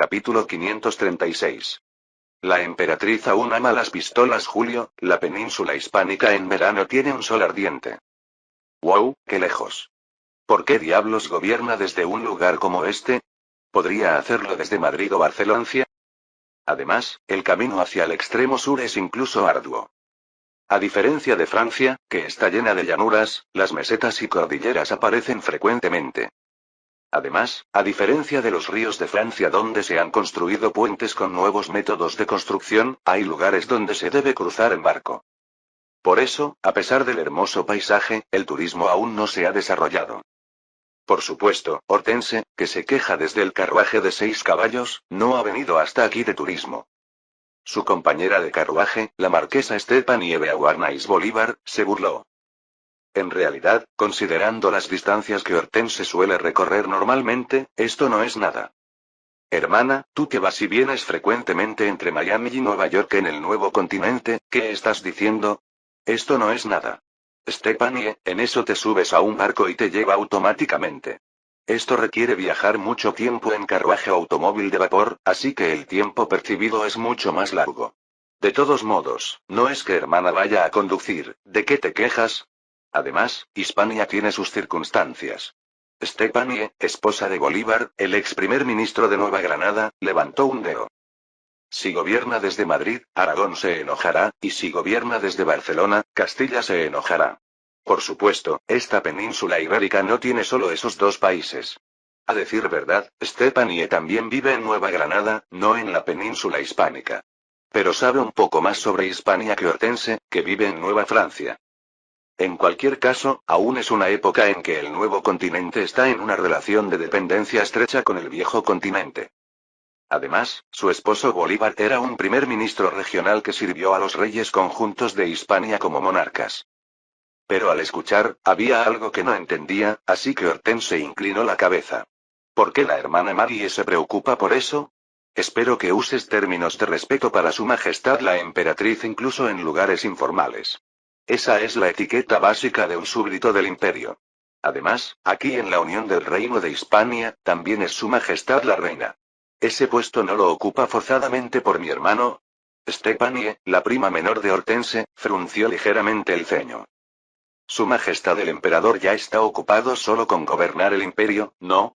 Capítulo 536. La emperatriz aún ama las pistolas. Julio, la península hispánica en verano tiene un sol ardiente. ¡Wow, qué lejos! ¿Por qué diablos gobierna desde un lugar como este? ¿Podría hacerlo desde Madrid o Barcelona? Además, el camino hacia el extremo sur es incluso arduo. A diferencia de Francia, que está llena de llanuras, las mesetas y cordilleras aparecen frecuentemente. Además, a diferencia de los ríos de Francia donde se han construido puentes con nuevos métodos de construcción, hay lugares donde se debe cruzar en barco. Por eso, a pesar del hermoso paisaje, el turismo aún no se ha desarrollado. Por supuesto, Hortense, que se queja desde el carruaje de 6 caballos, no ha venido hasta aquí de turismo. Su compañera de carruaje, la marquesa Stephanie Beauharnais Bolívar, se burló. En realidad, considerando las distancias que Hortense suele recorrer normalmente, esto no es nada. Hermana, tú que vas y vienes frecuentemente entre Miami y Nueva York en el nuevo continente, ¿qué estás diciendo? Esto no es nada. Stephanie, en eso te subes a un barco y te lleva automáticamente. Esto requiere viajar mucho tiempo en carruaje o automóvil de vapor, así que el tiempo percibido es mucho más largo. De todos modos, no es que hermana vaya a conducir, ¿de qué te quejas? Además, Hispania tiene sus circunstancias. Stephanie, esposa de Bolívar, el ex primer ministro de Nueva Granada, levantó un dedo. Si gobierna desde Madrid, Aragón se enojará, y si gobierna desde Barcelona, Castilla se enojará. Por supuesto, esta península ibérica no tiene solo esos dos países. A decir verdad, Stephanie también vive en Nueva Granada, no en la península hispánica. Pero sabe un poco más sobre Hispania que Hortense, que vive en Nueva Francia. En cualquier caso, aún es una época en que el nuevo continente está en una relación de dependencia estrecha con el viejo continente. Además, su esposo Bolívar era un primer ministro regional que sirvió a los reyes conjuntos de Hispania como monarcas. Pero al escuchar, había algo que no entendía, así que Hortense inclinó la cabeza. ¿Por qué la hermana Marie se preocupa por eso? Espero que uses términos de respeto para su majestad la emperatriz incluso en lugares informales. Esa es la etiqueta básica de un súbdito del imperio. Además, aquí en la Unión del Reino de Hispania, también es su majestad la reina. ¿Ese puesto no lo ocupa forzadamente por mi hermano? Stephanie, la prima menor de Hortense, frunció ligeramente el ceño. Su majestad el emperador ya está ocupado solo con gobernar el imperio, ¿no?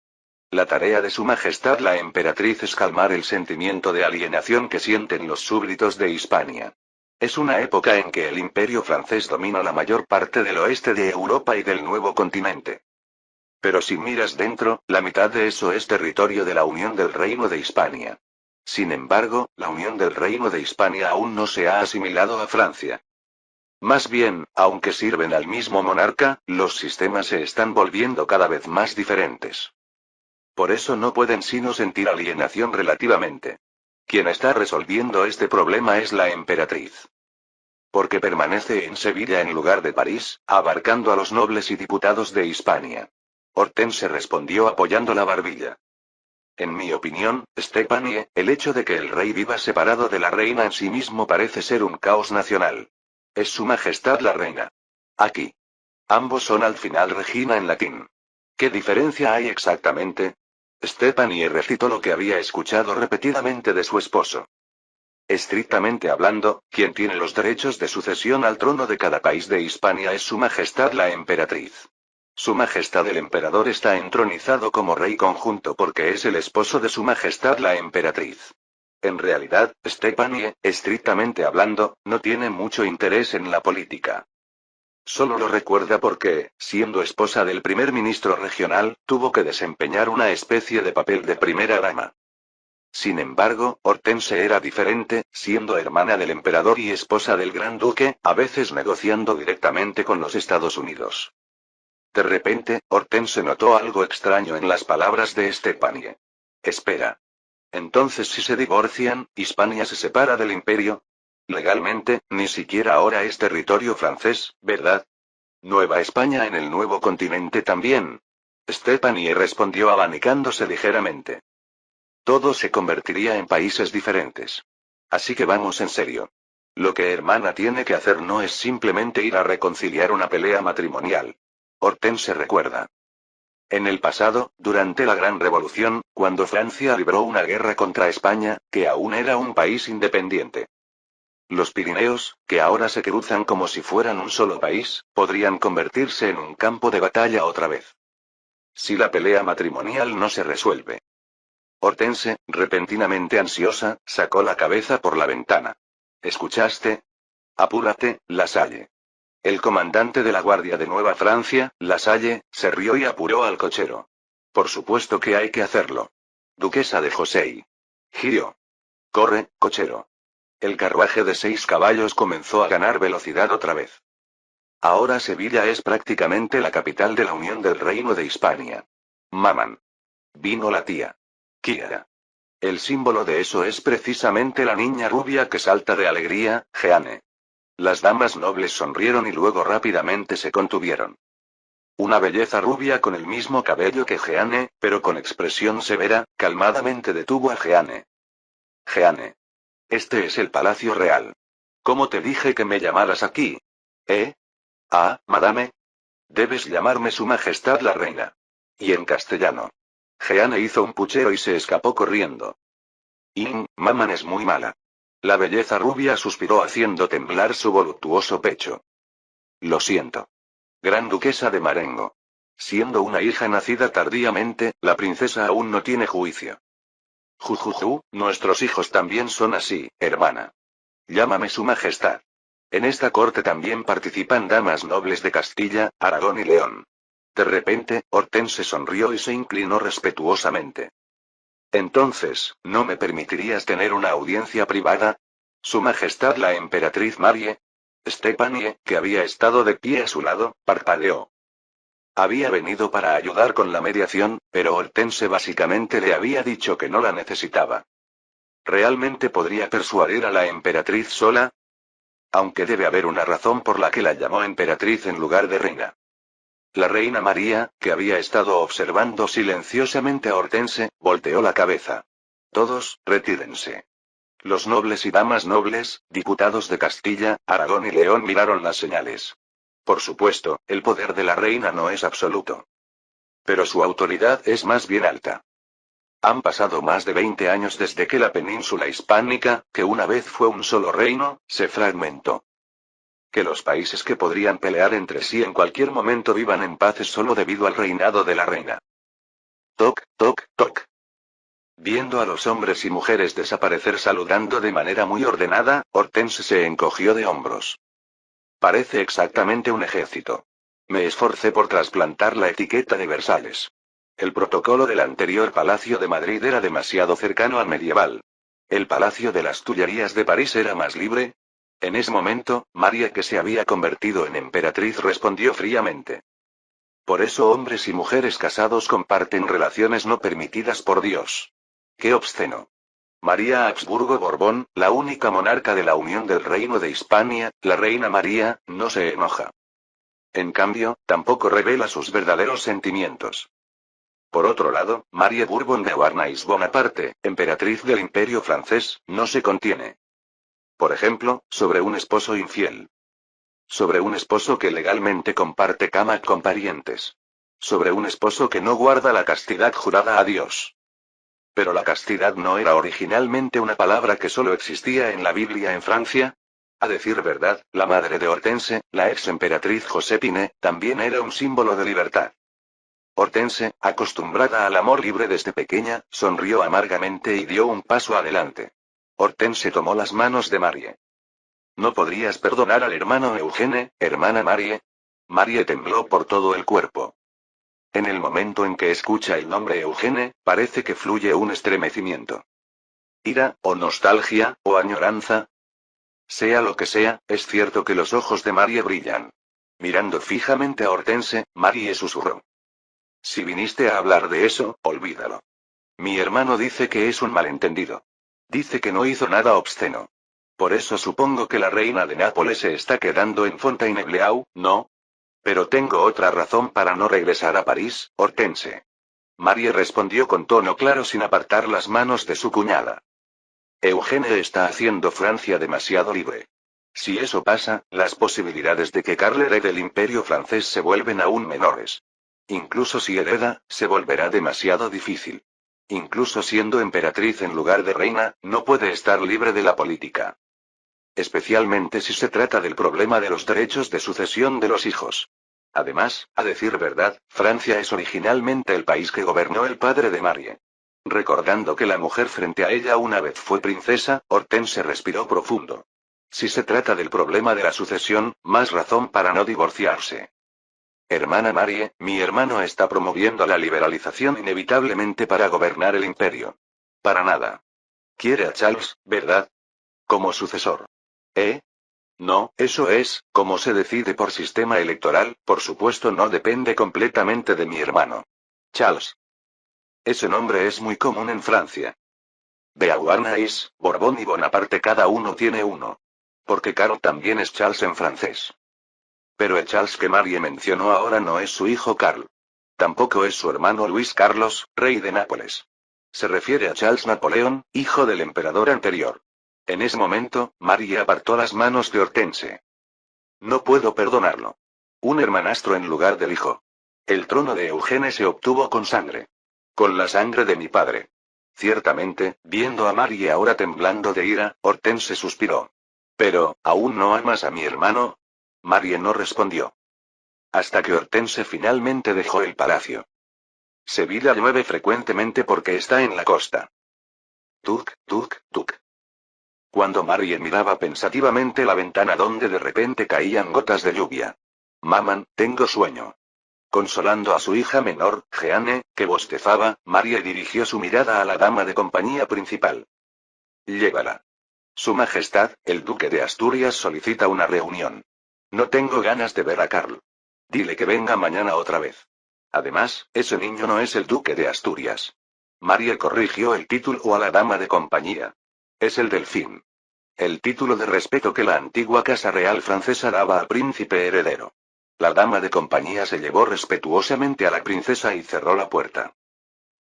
La tarea de su majestad la emperatriz es calmar el sentimiento de alienación que sienten los súbditos de Hispania. Es una época en que el imperio francés domina la mayor parte del oeste de Europa y del nuevo continente. Pero si miras dentro, la mitad de eso es territorio de la Unión del Reino de Hispania. Sin embargo, la Unión del Reino de Hispania aún no se ha asimilado a Francia. Más bien, aunque sirven al mismo monarca, los sistemas se están volviendo cada vez más diferentes. Por eso no pueden sino sentir alienación relativamente. Quien está resolviendo este problema es la emperatriz. Porque permanece en Sevilla en lugar de París, abarcando a los nobles y diputados de Hispania. Hortense respondió apoyando la barbilla. En mi opinión, Stephanie, el hecho de que el rey viva separado de la reina en sí mismo parece ser un caos nacional. Es su majestad la reina. Aquí. Ambos son al final Regina en latín. ¿Qué diferencia hay exactamente? Stephanie recitó lo que había escuchado repetidamente de su esposo. Estrictamente hablando, quien tiene los derechos de sucesión al trono de cada país de Hispania es su majestad la emperatriz. Su majestad el emperador está entronizado como rey conjunto porque es el esposo de su majestad la emperatriz. En realidad, Stephanie, estrictamente hablando, no tiene mucho interés en la política. Solo lo recuerda porque, siendo esposa del primer ministro regional, tuvo que desempeñar una especie de papel de primera dama. Sin embargo, Hortense era diferente, siendo hermana del emperador y esposa del gran duque, a veces negociando directamente con los Estados Unidos. De repente, Hortense notó algo extraño en las palabras de Stephanie. Espera. Entonces, si se divorcian, ¿Hispania se separa del imperio? Legalmente, ni siquiera ahora es territorio francés, ¿verdad? Nueva España en el nuevo continente también. Stephanie respondió abanicándose ligeramente. Todo se convertiría en países diferentes. Así que vamos en serio. Lo que hermana tiene que hacer no es simplemente ir a reconciliar una pelea matrimonial. Hortense recuerda. En el pasado, durante la Gran Revolución, cuando Francia libró una guerra contra España, que aún era un país independiente. Los Pirineos, que ahora se cruzan como si fueran un solo país, podrían convertirse en un campo de batalla otra vez. Si la pelea matrimonial no se resuelve. Hortense, repentinamente ansiosa, sacó la cabeza por la ventana. ¿Escuchaste? Apúrate, Lasalle. El comandante de la Guardia de Nueva Francia, Lasalle, se rió y apuró al cochero. Por supuesto que hay que hacerlo. Duquesa de Josey. Giro. Corre, cochero. El carruaje de 6 caballos comenzó a ganar velocidad otra vez. Ahora Sevilla es prácticamente la capital de la Unión del Reino de Hispania. Maman. Vino la tía. Kiara. El símbolo de eso es precisamente la niña rubia que salta de alegría, Jeanne. Las damas nobles sonrieron y luego rápidamente se contuvieron. Una belleza rubia con el mismo cabello que Jeanne, pero con expresión severa, calmadamente detuvo a Jeanne. Jeanne. Este es el Palacio Real. ¿Cómo te dije que me llamaras aquí? ¿Eh? Ah, madame. Debes llamarme Su Majestad la Reina. Y en castellano. Jeanne hizo un puchero y se escapó corriendo. Maman es muy mala. La belleza rubia suspiró haciendo temblar su voluptuoso pecho. Lo siento. Gran duquesa de Marengo. Siendo una hija nacida tardíamente, la princesa aún no tiene juicio. Jujuju, nuestros hijos también son así, hermana. Llámame Su Majestad. En esta corte también participan damas nobles de Castilla, Aragón y León. De repente, Hortense sonrió y se inclinó respetuosamente. Entonces, ¿no me permitirías tener una audiencia privada? Su Majestad la emperatriz Marie. Stepanie, que había estado de pie a su lado, parpadeó. Había venido para ayudar con la mediación, pero Hortense básicamente le había dicho que no la necesitaba. ¿Realmente podría persuadir a la emperatriz sola? Aunque debe haber una razón por la que la llamó emperatriz en lugar de reina. La reina María, que había estado observando silenciosamente a Hortense, volteó la cabeza. Todos, retírense. Los nobles y damas nobles, diputados de Castilla, Aragón y León miraron las señales. Por supuesto, el poder de la reina no es absoluto. Pero su autoridad es más bien alta. Han pasado más de 20 años desde que la península hispánica, que una vez fue un solo reino, se fragmentó. Que los países que podrían pelear entre sí en cualquier momento vivan en paz es solo debido al reinado de la reina. Toc, toc, toc. Viendo a los hombres y mujeres desaparecer saludando de manera muy ordenada, Hortense se encogió de hombros. Parece exactamente un ejército. Me esforcé por trasplantar la etiqueta de Versalles. El protocolo del anterior Palacio de Madrid era demasiado cercano al medieval. El Palacio de las Tullerías de París era más libre. En ese momento, María, que se había convertido en emperatriz, respondió fríamente. Por eso hombres y mujeres casados comparten relaciones no permitidas por Dios. ¡Qué obsceno! María Habsburgo Borbón, la única monarca de la Unión del Reino de Hispania, la reina María, no se enoja. En cambio, tampoco revela sus verdaderos sentimientos. Por otro lado, María Bourbon de Beauharnais Bonaparte, emperatriz del Imperio francés, no se contiene. Por ejemplo, sobre un esposo infiel. Sobre un esposo que legalmente comparte cama con parientes. Sobre un esposo que no guarda la castidad jurada a Dios. Pero la castidad no era originalmente una palabra que solo existía en la Biblia en Francia. A decir verdad, la madre de Hortense, la ex emperatriz Josépine, también era un símbolo de libertad. Hortense, acostumbrada al amor libre desde pequeña, sonrió amargamente y dio un paso adelante. Hortense tomó las manos de Marie. ¿No podrías perdonar al hermano Eugene, hermana Marie? Marie tembló por todo el cuerpo. En el momento en que escucha el nombre Eugene, parece que fluye un estremecimiento. ¿Ira, o nostalgia, o añoranza? Sea lo que sea, es cierto que los ojos de Marie brillan. Mirando fijamente a Hortense, Marie susurró. Si viniste a hablar de eso, olvídalo. Mi hermano dice que es un malentendido. Dice que no hizo nada obsceno. Por eso supongo que la reina de Nápoles se está quedando en Fontainebleau, ¿no? Pero tengo otra razón para no regresar a París, Hortense. Marie respondió con tono claro sin apartar las manos de su cuñada. Eugene está haciendo Francia demasiado libre. Si eso pasa, las posibilidades de que Carl herede el imperio francés se vuelven aún menores. Incluso si hereda, se volverá demasiado difícil. Incluso siendo emperatriz en lugar de reina, no puede estar libre de la política. Especialmente si se trata del problema de los derechos de sucesión de los hijos. Además, a decir verdad, Francia es originalmente el país que gobernó el padre de Marie. Recordando que la mujer frente a ella una vez fue princesa, Hortense respiró profundo. Si se trata del problema de la sucesión, más razón para no divorciarse. Hermana Marie, mi hermano está promoviendo la liberalización inevitablemente para gobernar el imperio. Para nada. Quiere a Charles, ¿verdad? Como sucesor. ¿Eh? No, eso es, como se decide por sistema electoral, por supuesto no depende completamente de mi hermano. Charles. Ese nombre es muy común en Francia. Beauharnais, Borbón y Bonaparte cada uno tiene uno. Porque Carl también es Charles en francés. Pero el Charles que Marie mencionó ahora no es su hijo Carl. Tampoco es su hermano Luis Carlos, rey de Nápoles. Se refiere a Charles Napoleón, hijo del emperador anterior. En ese momento, Marie apartó las manos de Hortense. No puedo perdonarlo. Un hermanastro en lugar del hijo. El trono de Eugene se obtuvo con sangre. Con la sangre de mi padre. Ciertamente, viendo a Marie ahora temblando de ira, Hortense suspiró. Pero, ¿aún no amas a mi hermano? Marie no respondió. Hasta que Hortense finalmente dejó el palacio. Sevilla llueve frecuentemente porque está en la costa. Tuc, tuc, tuc. Cuando Marie miraba pensativamente la ventana donde de repente caían gotas de lluvia. Maman, tengo sueño. Consolando a su hija menor, Jeanne, que bostezaba, Marie dirigió su mirada a la dama de compañía principal. Llévala. Su Majestad, el Duque de Asturias solicita una reunión. No tengo ganas de ver a Carl. Dile que venga mañana otra vez. Además, ese niño no es el Duque de Asturias. Marie corrigió el título a la dama de compañía. Es el Delfín. El título de respeto que la antigua Casa Real francesa daba al príncipe heredero. La dama de compañía se llevó respetuosamente a la princesa y cerró la puerta.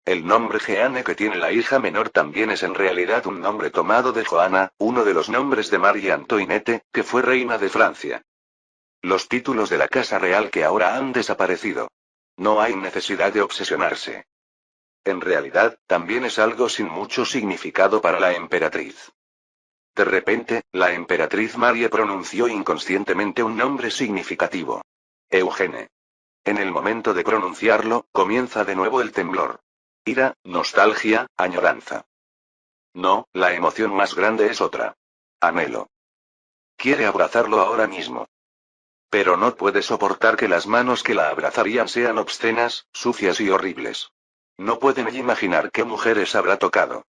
El nombre Jeanne que tiene la hija menor también es en realidad un nombre tomado de Joana, uno de los nombres de Marie Antoinette, que fue reina de Francia. Los títulos de la Casa Real que ahora han desaparecido. No hay necesidad de obsesionarse. En realidad, también es algo sin mucho significado para la emperatriz. De repente, la emperatriz Marie pronunció inconscientemente un nombre significativo. Eugene. En el momento de pronunciarlo, comienza de nuevo el temblor. Ira, nostalgia, añoranza. No, la emoción más grande es otra. Anhelo. Quiere abrazarlo ahora mismo. Pero no puede soportar que las manos que la abrazarían sean obscenas, sucias y horribles. No puede ni imaginar qué mujeres habrá tocado.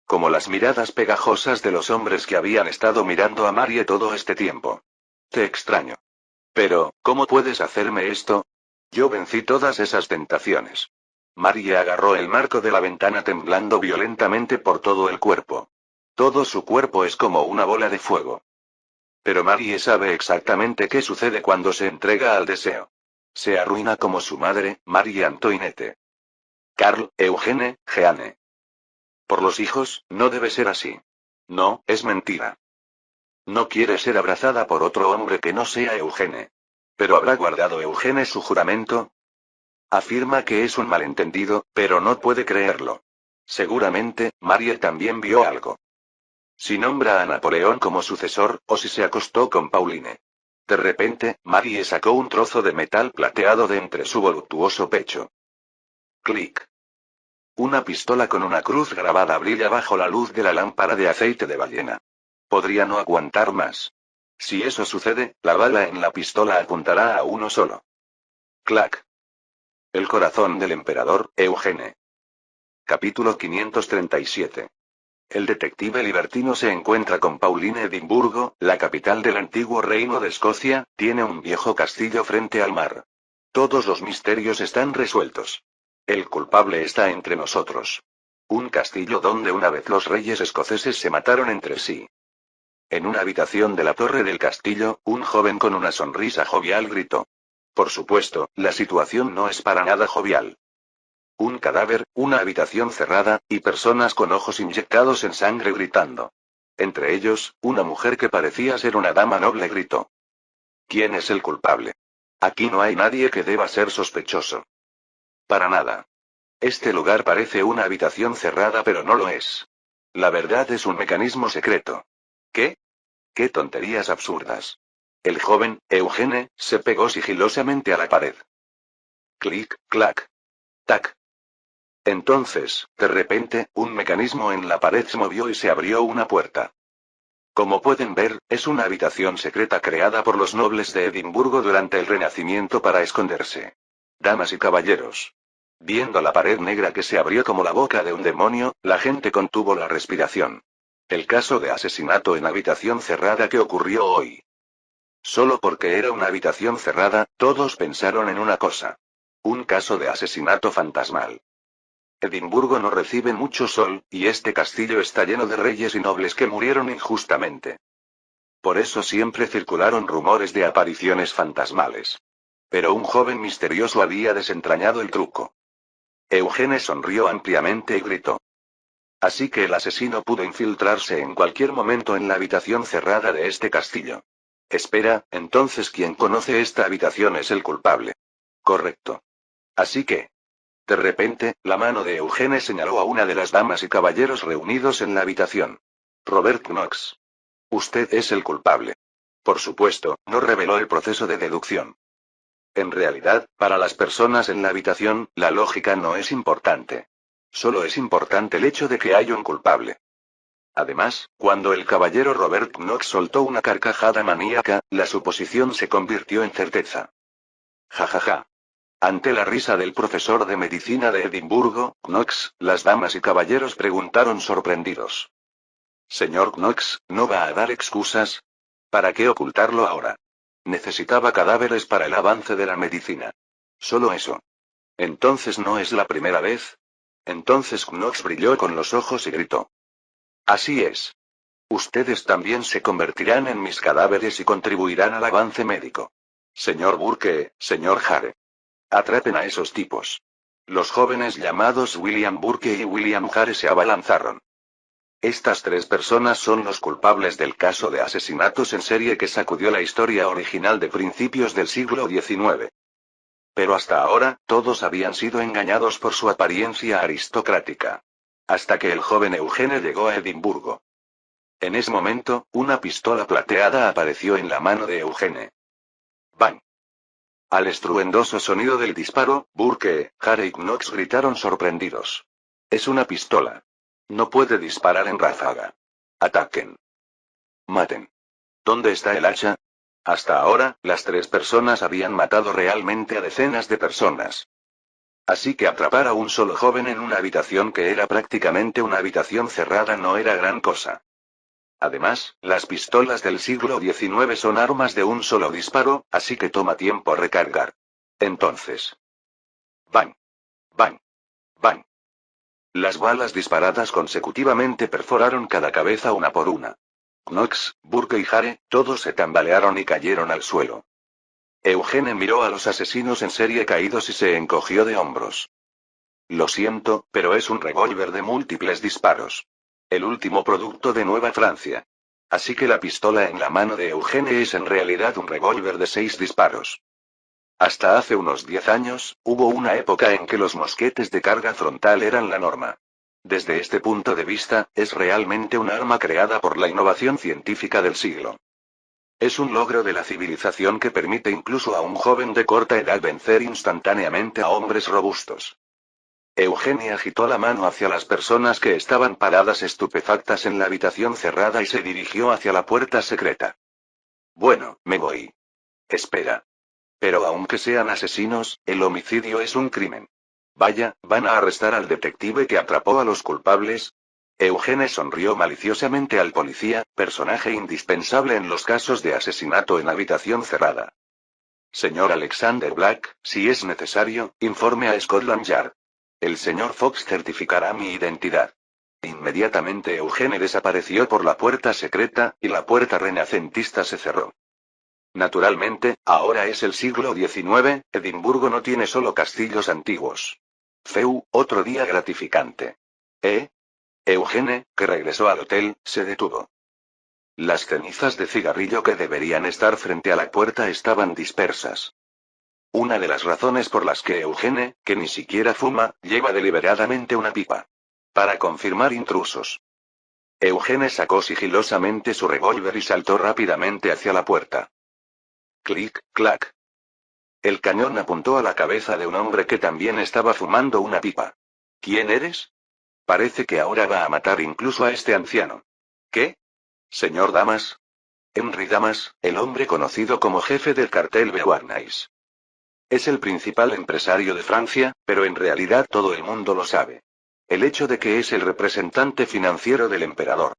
Como las miradas pegajosas de los hombres que habían estado mirando a Marie todo este tiempo. Te extraño. Pero, ¿cómo puedes hacerme esto? Yo vencí todas esas tentaciones. Marie agarró el marco de la ventana temblando violentamente por todo el cuerpo. Todo su cuerpo es como una bola de fuego. Pero Marie sabe exactamente qué sucede cuando se entrega al deseo. Se arruina como su madre, Marie Antoinette. Carl, Eugene, Jeanne. Por los hijos, no debe ser así. No, es mentira. No quiere ser abrazada por otro hombre que no sea Eugene. ¿Pero habrá guardado Eugene su juramento? Afirma que es un malentendido, pero no puede creerlo. Seguramente, Marie también vio algo. Si nombra a Napoleón como sucesor, o si se acostó con Pauline. De repente, Marie sacó un trozo de metal plateado de entre su voluptuoso pecho. Clic. Una pistola con una cruz grabada brilla bajo la luz de la lámpara de aceite de ballena. Podría no aguantar más. Si eso sucede, la bala en la pistola apuntará a uno solo. Clac. El corazón del emperador, Eugene. Capítulo 537. El detective libertino se encuentra con Pauline Edimburgo, la capital del antiguo reino de Escocia, tiene un viejo castillo frente al mar. Todos los misterios están resueltos. El culpable está entre nosotros. Un castillo donde una vez los reyes escoceses se mataron entre sí. En una habitación de la torre del castillo, un joven con una sonrisa jovial gritó. Por supuesto, la situación no es para nada jovial. Un cadáver, una habitación cerrada, y personas con ojos inyectados en sangre gritando. Entre ellos, una mujer que parecía ser una dama noble gritó. ¿Quién es el culpable? Aquí no hay nadie que deba ser sospechoso. Para nada. Este lugar parece una habitación cerrada, pero no lo es. La verdad es un mecanismo secreto. ¿Qué? ¡Qué tonterías absurdas! El joven, Eugene, se pegó sigilosamente a la pared. Clic, clac. Tac. Entonces, de repente, un mecanismo en la pared se movió y se abrió una puerta. Como pueden ver, es una habitación secreta creada por los nobles de Edimburgo durante el Renacimiento para esconderse. Damas y caballeros. Viendo la pared negra que se abrió como la boca de un demonio, la gente contuvo la respiración. El caso de asesinato en habitación cerrada que ocurrió hoy. Solo porque era una habitación cerrada, todos pensaron en una cosa. Un caso de asesinato fantasmal. Edimburgo no recibe mucho sol, y este castillo está lleno de reyes y nobles que murieron injustamente. Por eso siempre circularon rumores de apariciones fantasmales. Pero un joven misterioso había desentrañado el truco. Eugene sonrió ampliamente y gritó. Así que el asesino pudo infiltrarse en cualquier momento en la habitación cerrada de este castillo. Espera, entonces quien conoce esta habitación es el culpable. Correcto. Así que... De repente, la mano de Eugene señaló a una de las damas y caballeros reunidos en la habitación. Robert Knox. Usted es el culpable. Por supuesto, no reveló el proceso de deducción. En realidad, para las personas en la habitación, la lógica no es importante. Solo es importante el hecho de que hay un culpable. Además, cuando el caballero Robert Knox soltó una carcajada maníaca, la suposición se convirtió en certeza. Ja ja ja. Ante la risa del profesor de medicina de Edimburgo, Knox, las damas y caballeros preguntaron sorprendidos. Señor Knox, ¿no va a dar excusas? ¿Para qué ocultarlo ahora? Necesitaba cadáveres para el avance de la medicina. Solo eso. Entonces no es la primera vez. Entonces Knox brilló con los ojos y gritó. Así es. Ustedes también se convertirán en mis cadáveres y contribuirán al avance médico. Señor Burke, señor Hare. Atrapen a esos tipos. Los jóvenes llamados William Burke y William Hare se abalanzaron. Estas tres personas son los culpables del caso de asesinatos en serie que sacudió la historia original de principios del siglo XIX. Pero hasta ahora, todos habían sido engañados por su apariencia aristocrática. Hasta que el joven Eugene llegó a Edimburgo. En ese momento, una pistola plateada apareció en la mano de Eugene. ¡Bang! Al estruendoso sonido del disparo, Burke, Hare y Knox gritaron sorprendidos. Es una pistola. No puede disparar en ráfaga. Ataquen. Maten. ¿Dónde está el hacha? Hasta ahora, las tres personas habían matado realmente a decenas de personas. Así que atrapar a un solo joven en una habitación que era prácticamente una habitación cerrada no era gran cosa. Además, las pistolas del siglo XIX son armas de un solo disparo, así que toma tiempo recargar. Entonces. ¡Bang! ¡Bang! ¡Bang! Las balas disparadas consecutivamente perforaron cada cabeza una por una. Knox, Burke y Hare, todos se tambalearon y cayeron al suelo. Eugene miró a los asesinos en serie caídos y se encogió de hombros. Lo siento, pero es un revólver de múltiples disparos. El último producto de Nueva Francia. Así que la pistola en la mano de Eugene es en realidad un revólver de 6 disparos. Hasta hace unos 10 años, hubo una época en que los mosquetes de carga frontal eran la norma. Desde este punto de vista, es realmente un arma creada por la innovación científica del siglo. Es un logro de la civilización que permite incluso a un joven de corta edad vencer instantáneamente a hombres robustos. Eugenie agitó la mano hacia las personas que estaban paradas estupefactas en la habitación cerrada y se dirigió hacia la puerta secreta. Bueno, me voy. Espera. Pero aunque sean asesinos, el homicidio es un crimen. Vaya, ¿van a arrestar al detective que atrapó a los culpables? Eugene sonrió maliciosamente al policía, personaje indispensable en los casos de asesinato en habitación cerrada. Señor Alexander Black, si es necesario, informe a Scotland Yard. El señor Fox certificará mi identidad. Inmediatamente Eugene desapareció por la puerta secreta, y la puerta renacentista se cerró. Naturalmente, ahora es el siglo XIX, Edimburgo no tiene solo castillos antiguos. Otro día gratificante. Eugene, que regresó al hotel, se detuvo. Las cenizas de cigarrillo que deberían estar frente a la puerta estaban dispersas. Una de las razones por las que Eugene, que ni siquiera fuma, lleva deliberadamente una pipa. Para confirmar intrusos. Eugene sacó sigilosamente su revólver y saltó rápidamente hacia la puerta. Clic, clac. El cañón apuntó a la cabeza de un hombre que también estaba fumando una pipa. ¿Quién eres? Parece que ahora va a matar incluso a este anciano. ¿Qué? Señor Damas. Henry Damas, el hombre conocido como jefe del cartel Beauharnais. Es el principal empresario de Francia, pero en realidad todo el mundo lo sabe. El hecho de que es el representante financiero del emperador.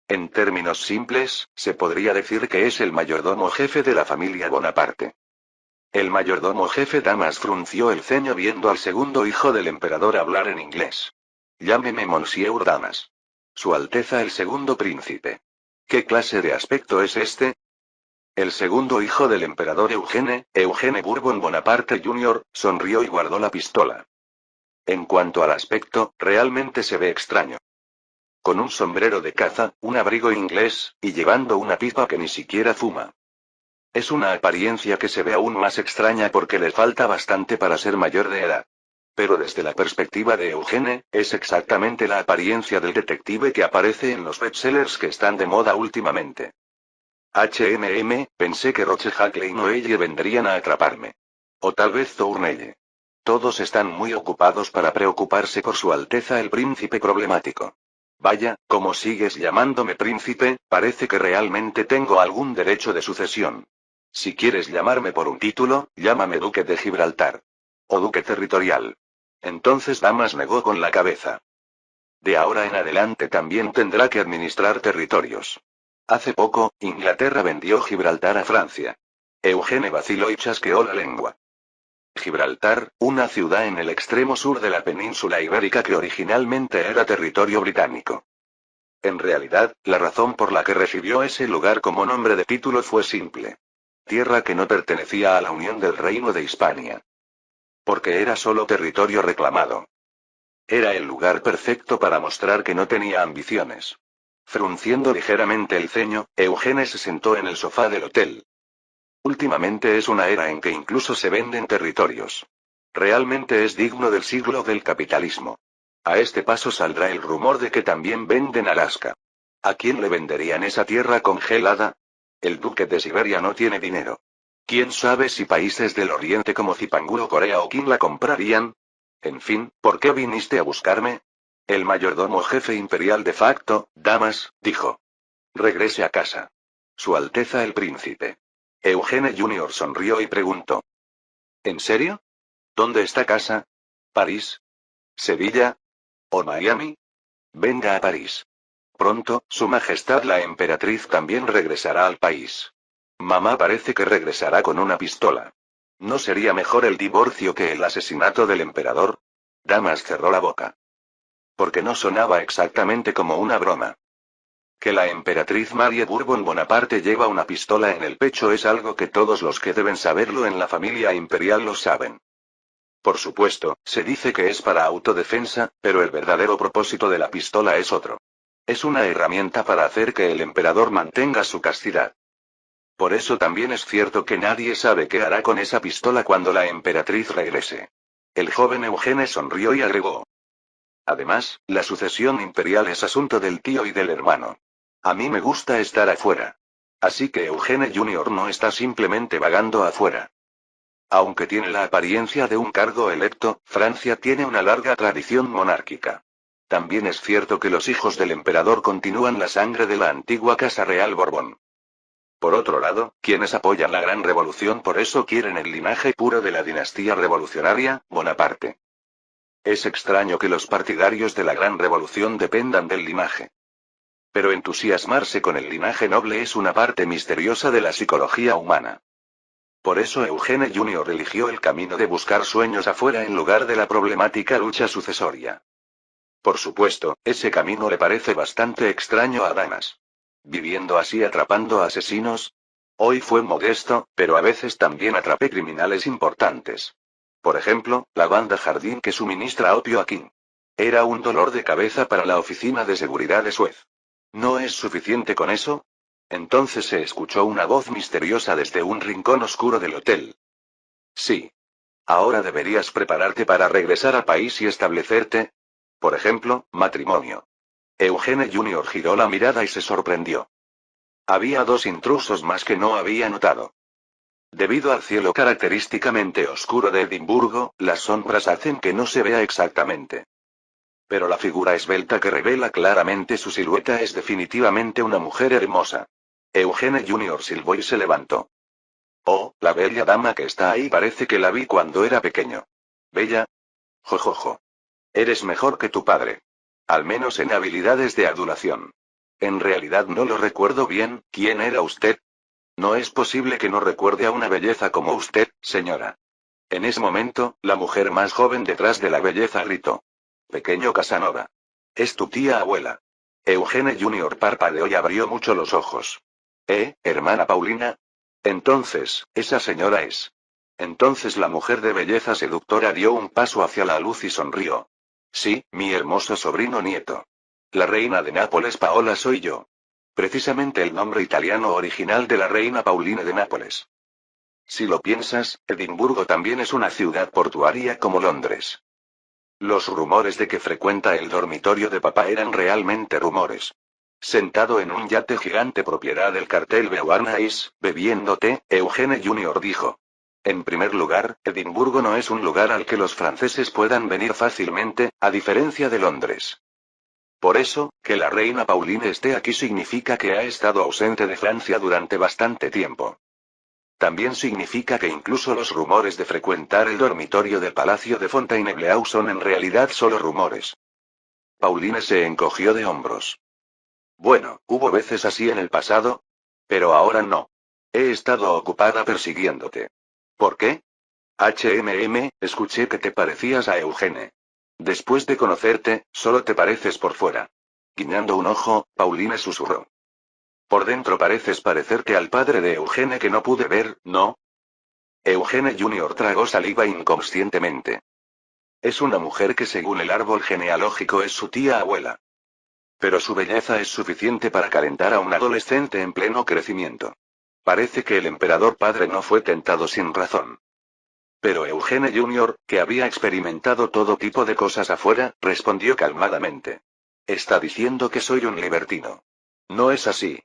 En términos simples, se podría decir que es el mayordomo jefe de la familia Bonaparte. El mayordomo jefe Damas frunció el ceño viendo al segundo hijo del emperador hablar en inglés. Llámeme Monsieur Damas. Su Alteza el segundo príncipe. ¿Qué clase de aspecto es este? El segundo hijo del emperador Eugene Bourbon Bonaparte Jr., sonrió y guardó la pistola. En cuanto al aspecto, realmente se ve extraño. Con un sombrero de caza, un abrigo inglés, y llevando una pipa que ni siquiera fuma. Es una apariencia que se ve aún más extraña porque le falta bastante para ser mayor de edad. Pero desde la perspectiva de Eugene, es exactamente la apariencia del detective que aparece en los bestsellers que están de moda últimamente. Pensé que Roche Hackley y Noelle vendrían a atraparme. O tal vez Tournelle. Todos están muy ocupados para preocuparse por su Alteza el príncipe problemático. Vaya, como sigues llamándome príncipe, parece que realmente tengo algún derecho de sucesión. Si quieres llamarme por un título, llámame Duque de Gibraltar. O Duque territorial. Entonces Damas negó con la cabeza. De ahora en adelante también tendrá que administrar territorios. Hace poco, Inglaterra vendió Gibraltar a Francia. Eugene vaciló y chasqueó la lengua. Gibraltar, una ciudad en el extremo sur de la península ibérica que originalmente era territorio británico. En realidad, la razón por la que recibió ese lugar como nombre de título fue simple. Tierra que no pertenecía a la Unión del Reino de Hispania. Porque era solo territorio reclamado. Era el lugar perfecto para mostrar que no tenía ambiciones. Frunciendo ligeramente el ceño, Eugene se sentó en el sofá del hotel. Últimamente es una era en que incluso se venden territorios. Realmente es digno del siglo del capitalismo. A este paso saldrá el rumor de que también venden Alaska. ¿A quién le venderían esa tierra congelada? El duque de Siberia no tiene dinero. ¿Quién sabe si países del oriente como Zipangu o Corea o Qin la comprarían? En fin, ¿por qué viniste a buscarme? El mayordomo jefe imperial de facto, Damas, dijo. Regrese a casa. Su Alteza el Príncipe. Eugene Jr. sonrió y preguntó. ¿En serio? ¿Dónde está casa? ¿París? ¿Sevilla? ¿O Miami? Venga a París. Pronto, Su Majestad la Emperatriz también regresará al país. Mamá parece que regresará con una pistola. ¿No sería mejor el divorcio que el asesinato del emperador? Damas cerró la boca. Porque no sonaba exactamente como una broma. Que la emperatriz Marie Bourbon Bonaparte lleva una pistola en el pecho es algo que todos los que deben saberlo en la familia imperial lo saben. Por supuesto, se dice que es para autodefensa, pero el verdadero propósito de la pistola es otro. Es una herramienta para hacer que el emperador mantenga su castidad. Por eso también es cierto que nadie sabe qué hará con esa pistola cuando la emperatriz regrese. El joven Eugene sonrió y agregó. Además, la sucesión imperial es asunto del tío y del hermano. A mí me gusta estar afuera. Así que Eugene Jr. no está simplemente vagando afuera. Aunque tiene la apariencia de un cargo electo, Francia tiene una larga tradición monárquica. También es cierto que los hijos del emperador continúan la sangre de la antigua Casa Real Borbón. Por otro lado, quienes apoyan la Gran Revolución por eso quieren el linaje puro de la dinastía revolucionaria, Bonaparte. Es extraño que los partidarios de la Gran Revolución dependan del linaje. Pero entusiasmarse con el linaje noble es una parte misteriosa de la psicología humana. Por eso Eugene Jr. eligió el camino de buscar sueños afuera en lugar de la problemática lucha sucesoria. Por supuesto, ese camino le parece bastante extraño a Damas. Viviendo así atrapando asesinos. Hoy fue modesto, pero a veces también atrapé criminales importantes. Por ejemplo, la banda Jardín que suministra opio a King. Era un dolor de cabeza para la oficina de seguridad de Suez. ¿No es suficiente con eso? Entonces se escuchó una voz misteriosa desde un rincón oscuro del hotel. Sí. Ahora deberías prepararte para regresar al país y establecerte. Por ejemplo, matrimonio. Eugene Jr. giró la mirada y se sorprendió. Había dos intrusos más que no había notado. Debido al cielo característicamente oscuro de Edimburgo, las sombras hacen que no se vea exactamente. Pero la figura esbelta que revela claramente su silueta es definitivamente una mujer hermosa. Eugene Jr. silbó y se levantó. Oh, la bella dama que está ahí parece que la vi cuando era pequeño. ¿Bella? Jojojo. Eres mejor que tu padre. Al menos en habilidades de adulación. En realidad no lo recuerdo bien. ¿Quién era usted? No es posible que no recuerde a una belleza como usted, señora. En ese momento, la mujer más joven detrás de la belleza gritó. Pequeño Casanova. Es tu tía abuela. Eugene Jr. parpadeó y abrió mucho los ojos. Hermana Paulina? Entonces, esa señora es. Entonces la mujer de belleza seductora dio un paso hacia la luz y sonrió. Sí, mi hermoso sobrino nieto. La reina de Nápoles Paola soy yo. Precisamente el nombre italiano original de la reina Paulina de Nápoles. Si lo piensas, Edimburgo también es una ciudad portuaria como Londres. Los rumores de que frecuenta el dormitorio de papá eran realmente rumores. Sentado en un yate gigante propiedad del cartel Beauharnais, bebiendo té, Eugene Jr. dijo. En primer lugar, Edimburgo no es un lugar al que los franceses puedan venir fácilmente, a diferencia de Londres. Por eso, que la reina Pauline esté aquí significa que ha estado ausente de Francia durante bastante tiempo. También significa que incluso los rumores de frecuentar el dormitorio del Palacio de Fontainebleau son en realidad solo rumores. Pauline se encogió de hombros. Bueno, hubo veces así en el pasado. Pero ahora no. He estado ocupada persiguiéndote. ¿Por qué? Escuché que te parecías a Eugene. Después de conocerte, solo te pareces por fuera. Guiñando un ojo, Pauline susurró. Por dentro pareces parecerte al padre de Eugene que no pude ver, ¿no? Eugene Jr. tragó saliva inconscientemente. Es una mujer que según el árbol genealógico es su tía abuela. Pero su belleza es suficiente para calentar a un adolescente en pleno crecimiento. Parece que el emperador padre no fue tentado sin razón. Pero Eugene Jr., que había experimentado todo tipo de cosas afuera, respondió calmadamente. Está diciendo que soy un libertino. No es así.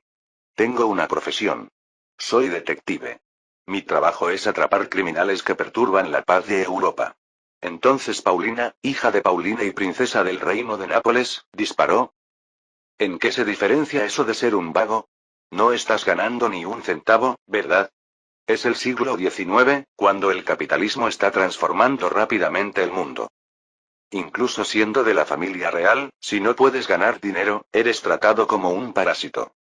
Tengo una profesión. Soy detective. Mi trabajo es atrapar criminales que perturban la paz de Europa. Entonces Paulina, hija de Paulina y princesa del reino de Nápoles, disparó. ¿En qué se diferencia eso de ser un vago? No estás ganando ni un centavo, ¿verdad? Es el siglo XIX, cuando el capitalismo está transformando rápidamente el mundo. Incluso siendo de la familia real, si no puedes ganar dinero, eres tratado como un parásito.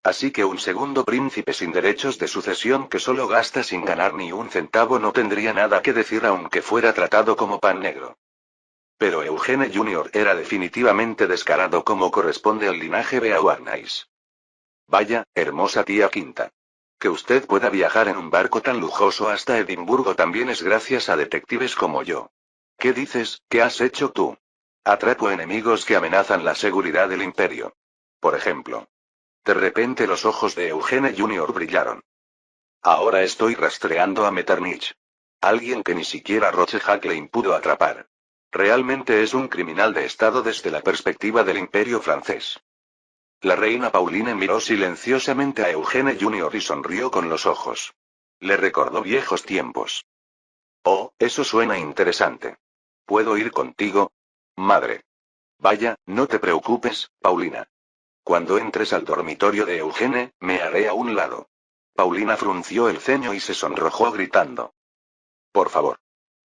Así que un segundo príncipe sin derechos de sucesión que solo gasta sin ganar ni un centavo no tendría nada que decir aunque fuera tratado como pan negro. Pero Eugene Jr. era definitivamente descarado como corresponde al linaje Beauharnais. Vaya, hermosa tía Quinta. Que usted pueda viajar en un barco tan lujoso hasta Edimburgo también es gracias a detectives como yo. ¿Qué dices? ¿Qué has hecho tú? Atrapo enemigos que amenazan la seguridad del imperio. Por ejemplo. De repente los ojos de Eugene Jr. brillaron. Ahora estoy rastreando a Metternich. Alguien que ni siquiera Rothschild pudo atrapar. Realmente es un criminal de Estado desde la perspectiva del imperio francés. La reina Pauline miró silenciosamente a Eugene Jr. y sonrió con los ojos. Le recordó viejos tiempos. Oh, eso suena interesante. ¿Puedo ir contigo? Madre. Vaya, no te preocupes, Paulina. Cuando entres al dormitorio de Eugene, me haré a un lado. Paulina frunció el ceño y se sonrojó gritando. Por favor.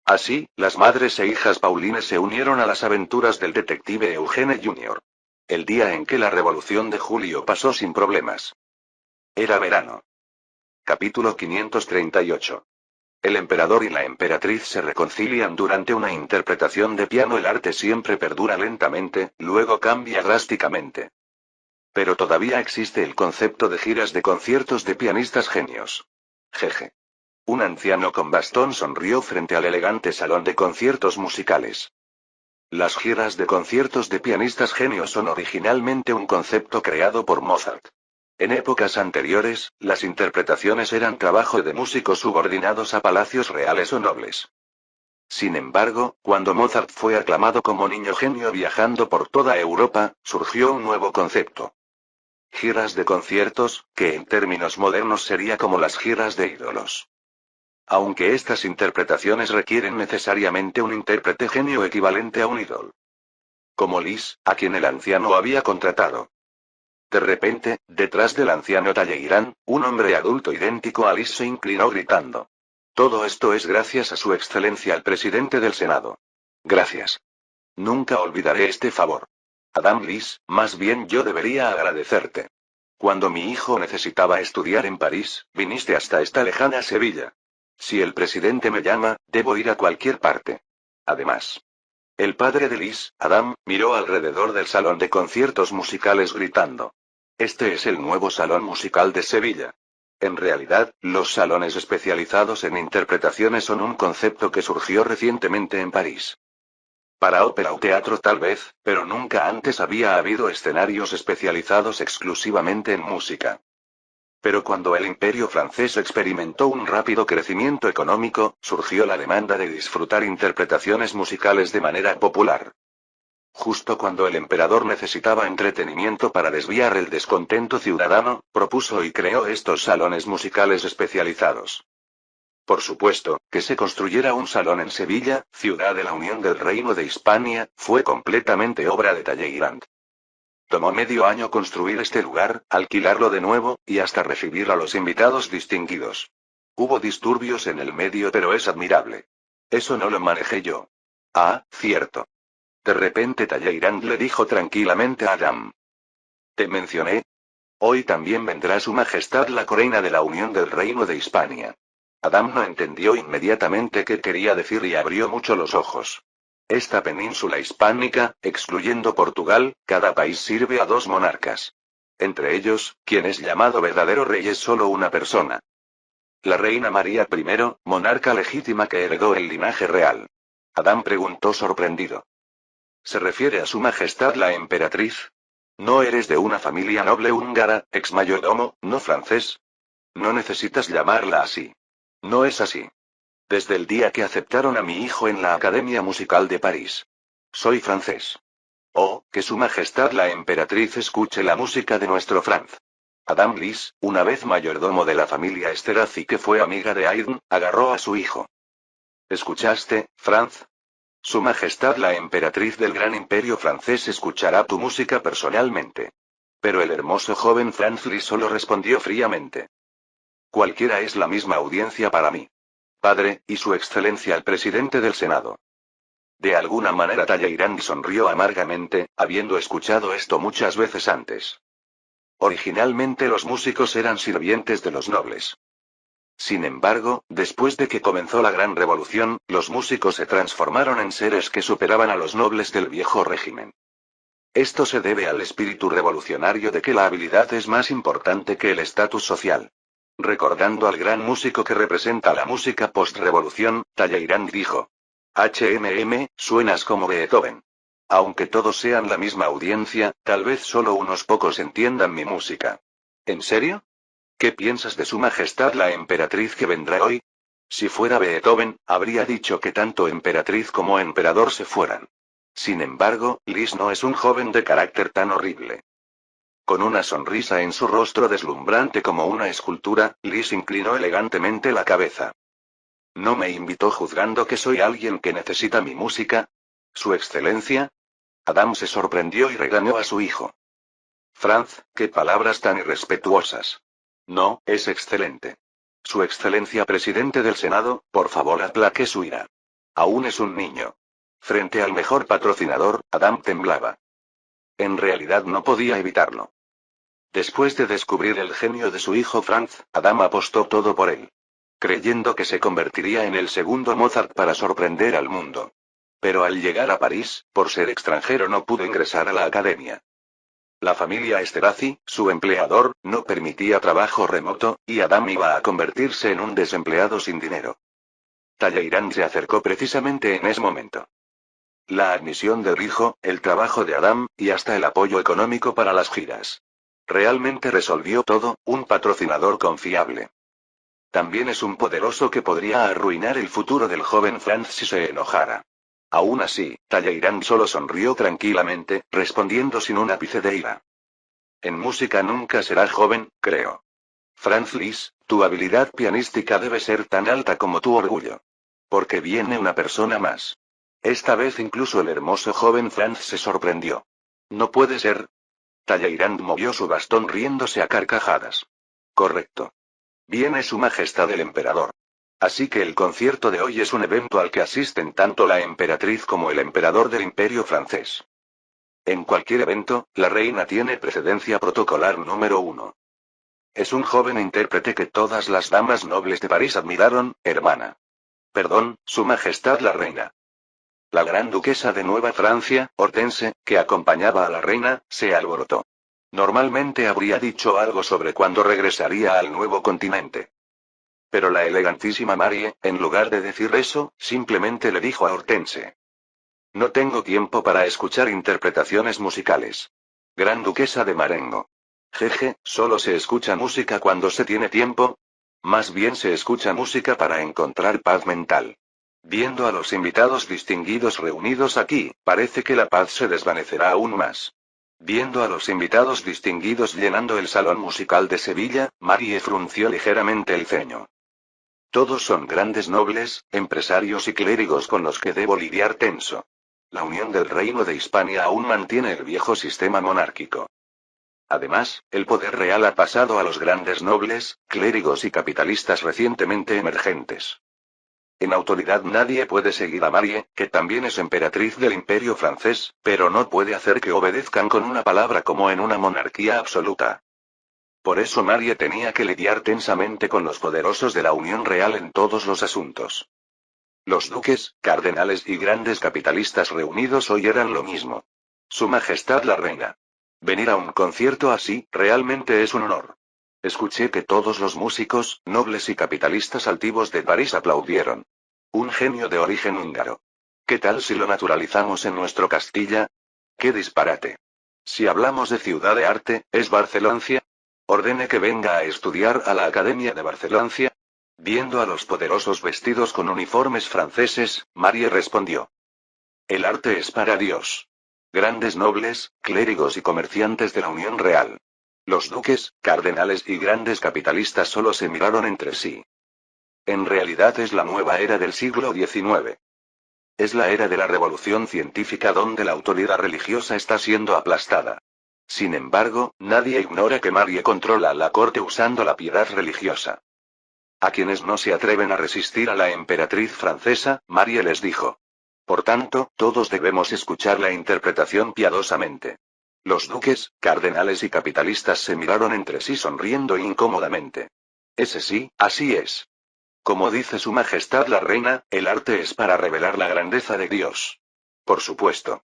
Así, las madres e hijas Pauline se unieron a las aventuras del detective Eugene Jr. El día en que la Revolución de Julio pasó sin problemas. Era verano. Capítulo 538. El emperador y la emperatriz se reconcilian durante una interpretación de piano. El arte siempre perdura lentamente, luego cambia drásticamente. Pero todavía existe el concepto de giras de conciertos de pianistas genios. Jeje. Un anciano con bastón sonrió frente al elegante salón de conciertos musicales. Las giras de conciertos de pianistas genios son originalmente un concepto creado por Mozart. En épocas anteriores, las interpretaciones eran trabajo de músicos subordinados a palacios reales o nobles. Sin embargo, cuando Mozart fue aclamado como niño genio viajando por toda Europa, surgió un nuevo concepto. Giras de conciertos, que en términos modernos sería como las giras de ídolos. Aunque estas interpretaciones requieren necesariamente un intérprete genio equivalente a un ídolo. Como Liszt, a quien el anciano había contratado. De repente, detrás del anciano Talleyrand, un hombre adulto idéntico a Liszt se inclinó gritando. Todo esto es gracias a su excelencia el presidente del Senado. Gracias. Nunca olvidaré este favor. Adam Liszt, más bien yo debería agradecerte. Cuando mi hijo necesitaba estudiar en París, viniste hasta esta lejana Sevilla. Si el presidente me llama, debo ir a cualquier parte. Además. El padre de Liszt, Adam, miró alrededor del salón de conciertos musicales gritando. Este es el nuevo salón musical de Sevilla. En realidad, los salones especializados en interpretaciones son un concepto que surgió recientemente en París. Para ópera o teatro tal vez, pero nunca antes había habido escenarios especializados exclusivamente en música. Pero cuando el imperio francés experimentó un rápido crecimiento económico, surgió la demanda de disfrutar interpretaciones musicales de manera popular. Justo cuando el emperador necesitaba entretenimiento para desviar el descontento ciudadano, propuso y creó estos salones musicales especializados. Por supuesto, que se construyera un salón en Sevilla, ciudad de la Unión del Reino de Hispania, fue completamente obra de Talleyrand. Tomó medio año construir este lugar, alquilarlo de nuevo, y hasta recibir a los invitados distinguidos. Hubo disturbios en el medio, pero es admirable. Eso no lo manejé yo. Ah, cierto. De repente Talleyrand le dijo tranquilamente a Adam. ¿Te mencioné? Hoy también vendrá Su Majestad la Reina de la Unión del Reino de Hispania. Adam no entendió inmediatamente qué quería decir y abrió mucho los ojos. Esta península hispánica, excluyendo Portugal, cada país sirve a dos monarcas. Entre ellos, quien es llamado verdadero rey es solo una persona. La reina María I, monarca legítima que heredó el linaje real. Adam preguntó sorprendido. ¿Se refiere a Su Majestad la emperatriz? ¿No eres de una familia noble húngara, ex mayordomo, no francés? No necesitas llamarla así. No es así. Desde el día que aceptaron a mi hijo en la Academia Musical de París. Soy francés. Oh, que Su Majestad la emperatriz escuche la música de nuestro Franz. Adam Liszt, una vez mayordomo de la familia Esterházy que fue amiga de Haydn, agarró a su hijo. ¿Escuchaste, Franz? Su Majestad la emperatriz del gran imperio francés escuchará tu música personalmente. Pero el hermoso joven Franz Liszt solo respondió fríamente. Cualquiera es la misma audiencia para mí. Padre, y su excelencia el presidente del Senado. De alguna manera Talleyrand sonrió amargamente, habiendo escuchado esto muchas veces antes. Originalmente los músicos eran sirvientes de los nobles. Sin embargo, después de que comenzó la Gran Revolución, los músicos se transformaron en seres que superaban a los nobles del viejo régimen. Esto se debe al espíritu revolucionario de que la habilidad es más importante que el estatus social. Recordando al gran músico que representa la música post-revolución, Talleyrand dijo. Suenas como Beethoven. Aunque todos sean la misma audiencia, tal vez solo unos pocos entiendan mi música. ¿En serio? ¿Qué piensas de Su Majestad la emperatriz que vendrá hoy? Si fuera Beethoven, habría dicho que tanto emperatriz como emperador se fueran. Sin embargo, Liszt no es un joven de carácter tan horrible. Con una sonrisa en su rostro deslumbrante como una escultura, Liszt inclinó elegantemente la cabeza. ¿No me invitó juzgando que soy alguien que necesita mi música? ¿Su excelencia? Adam se sorprendió y regañó a su hijo. Franz, qué palabras tan irrespetuosas. No, es excelente. Su excelencia presidente del Senado, por favor aplaque su ira. Aún es un niño. Frente al mejor patrocinador, Adam temblaba. En realidad no podía evitarlo. Después de descubrir el genio de su hijo Franz, Adam apostó todo por él. Creyendo que se convertiría en el segundo Mozart para sorprender al mundo. Pero al llegar a París, por ser extranjero no pudo ingresar a la academia. La familia Esterházy, su empleador, no permitía trabajo remoto, y Adam iba a convertirse en un desempleado sin dinero. Talleyrand se acercó precisamente en ese momento. La admisión del hijo, el trabajo de Adam, y hasta el apoyo económico para las giras. Realmente resolvió todo, un patrocinador confiable. También es un poderoso que podría arruinar el futuro del joven Franz si se enojara. Aún así, Talleyrand solo sonrió tranquilamente, respondiendo sin un ápice de ira. En música nunca será joven, creo. Franz Liszt, tu habilidad pianística debe ser tan alta como tu orgullo. Porque viene una persona más. Esta vez incluso el hermoso joven Franz se sorprendió. No puede ser. Talleyrand movió su bastón riéndose a carcajadas. Correcto. Viene su majestad el emperador. Así que el concierto de hoy es un evento al que asisten tanto la emperatriz como el emperador del imperio francés. En cualquier evento, la reina tiene precedencia protocolar número 1. Es un joven intérprete que todas las damas nobles de París admiraron, hermana. Perdón, su majestad la reina. La gran duquesa de Nueva Francia, Hortense, que acompañaba a la reina, se alborotó. Normalmente habría dicho algo sobre cuándo regresaría al nuevo continente. Pero la elegantísima Marie, en lugar de decir eso, simplemente le dijo a Hortense. No tengo tiempo para escuchar interpretaciones musicales. Gran duquesa de Marengo. Jeje, solo se escucha música cuando se tiene tiempo. Más bien se escucha música para encontrar paz mental. Viendo a los invitados distinguidos reunidos aquí, parece que la paz se desvanecerá aún más. Viendo a los invitados distinguidos llenando el salón musical de Sevilla, Marie frunció ligeramente el ceño. Todos son grandes nobles, empresarios y clérigos con los que debo lidiar tenso. La unión del reino de Hispania aún mantiene el viejo sistema monárquico. Además, el poder real ha pasado a los grandes nobles, clérigos y capitalistas recientemente emergentes. En autoridad nadie puede seguir a Marie, que también es emperatriz del imperio francés, pero no puede hacer que obedezcan con una palabra como en una monarquía absoluta. Por eso Marie tenía que lidiar tensamente con los poderosos de la Unión Real en todos los asuntos. Los duques, cardenales y grandes capitalistas reunidos hoy eran lo mismo. Su Majestad la Reina. Venir a un concierto así, realmente es un honor. Escuché que todos los músicos, nobles y capitalistas altivos de París aplaudieron. Un genio de origen húngaro. ¿Qué tal si lo naturalizamos en nuestro Castilla? ¡Qué disparate! Si hablamos de ciudad de arte, ¿es Barceloncia? Ordene que venga a estudiar a la Academia de Barceloncia. Viendo a los poderosos vestidos con uniformes franceses, Marie respondió. El arte es para Dios. Grandes nobles, clérigos y comerciantes de la Unión Real. Los duques, cardenales y grandes capitalistas solo se miraron entre sí. En realidad es la nueva era del siglo XIX. Es la era de la revolución científica donde la autoridad religiosa está siendo aplastada. Sin embargo, nadie ignora que Marie controla la corte usando la piedad religiosa. A quienes no se atreven a resistir a la emperatriz francesa, Marie les dijo. Por tanto, todos debemos escuchar la interpretación piadosamente. Los duques, cardenales y capitalistas se miraron entre sí sonriendo incómodamente. Ese sí, así es. Como dice su Majestad la Reina, el arte es para revelar la grandeza de Dios. Por supuesto.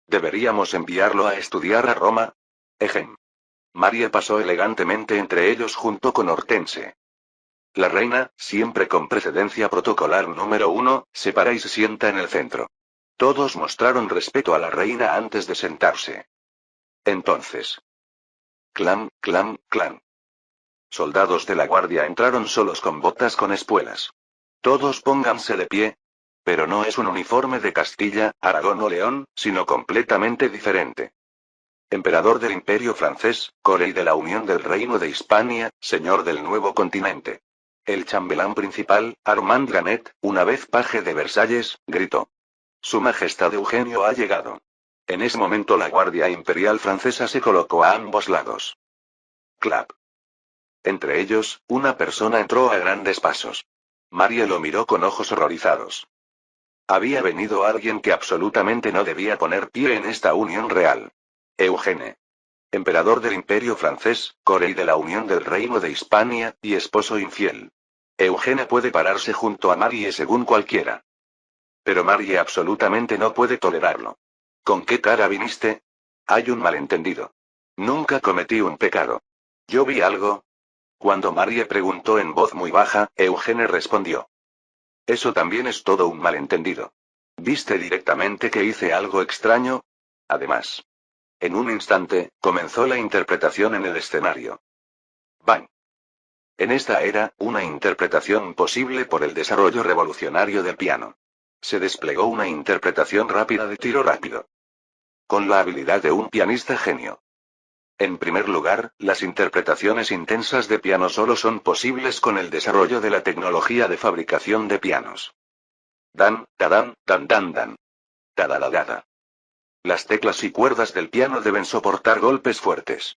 ¿Deberíamos enviarlo a estudiar a Roma? Ejem. Marie pasó elegantemente entre ellos junto con Hortense. La reina, siempre con precedencia protocolar número 1, se para y se sienta en el centro. Todos mostraron respeto a la reina antes de sentarse. Entonces. Clan, clan, clan. Soldados de la guardia entraron solos con botas con espuelas. Todos pónganse de pie. Pero no es un uniforme de Castilla, Aragón o León, sino completamente diferente. Emperador del Imperio Francés, Corey de la Unión del Reino de Hispania, señor del nuevo continente. El chambelán principal, Armand Ganet, una vez paje de Versalles, gritó. Su Majestad Eugenio ha llegado. En ese momento la Guardia Imperial Francesa se colocó a ambos lados. Clap. Entre ellos, una persona entró a grandes pasos. Marie lo miró con ojos horrorizados. Había venido alguien que absolutamente no debía poner pie en esta unión real. Eugene. Emperador del Imperio Francés, Corey de la Unión del Reino de Hispania, y esposo infiel. Eugene puede pararse junto a Marie según cualquiera. Pero Marie absolutamente no puede tolerarlo. ¿Con qué cara viniste? Hay un malentendido. Nunca cometí un pecado. ¿Yo vi algo? Cuando Marie preguntó en voz muy baja, Eugene respondió. Eso también es todo un malentendido. ¿Viste directamente que hice algo extraño? Además. En un instante, comenzó la interpretación en el escenario. ¡Bang! En esta era, una interpretación posible por el desarrollo revolucionario del piano. Se desplegó una interpretación rápida de tiro rápido. Con la habilidad de un pianista genio. En primer lugar, las interpretaciones intensas de piano solo son posibles con el desarrollo de la tecnología de fabricación de pianos. Dan, dan, dan, dan, dan. Tadadadada. Las teclas y cuerdas del piano deben soportar golpes fuertes.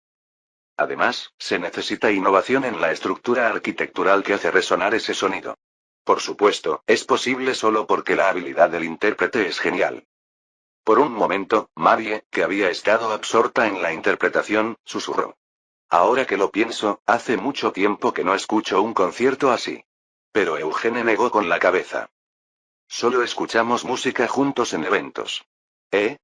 Además, se necesita innovación en la estructura arquitectural que hace resonar ese sonido. Por supuesto, es posible solo porque la habilidad del intérprete es genial. Por un momento, Marie, que había estado absorta en la interpretación, susurró. Ahora que lo pienso, hace mucho tiempo que no escucho un concierto así. Pero Eugene negó con la cabeza. Solo escuchamos música juntos en eventos. ¿Eh?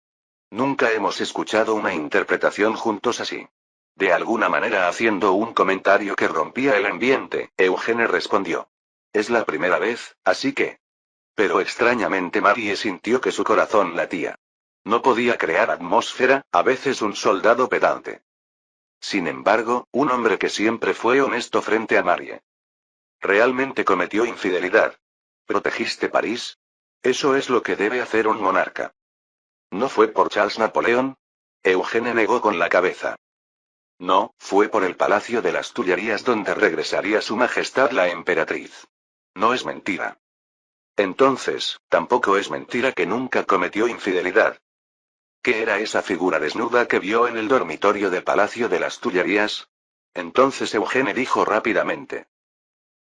Nunca hemos escuchado una interpretación juntos así. De alguna manera haciendo un comentario que rompía el ambiente, Eugene respondió. Es la primera vez, así que... Pero extrañamente Marie sintió que su corazón latía. No podía crear atmósfera, a veces un soldado pedante. Sin embargo, un hombre que siempre fue honesto frente a Marie. ¿Realmente cometió infidelidad? ¿Protegiste París? Eso es lo que debe hacer un monarca. ¿No fue por Charles Napoleón? Eugene negó con la cabeza. No, fue por el Palacio de las Tullerías donde regresaría Su Majestad la Emperatriz. No es mentira. Entonces, tampoco es mentira que nunca cometió infidelidad. ¿Qué era esa figura desnuda que vio en el dormitorio del Palacio de las Tullerías? Entonces Eugene dijo rápidamente.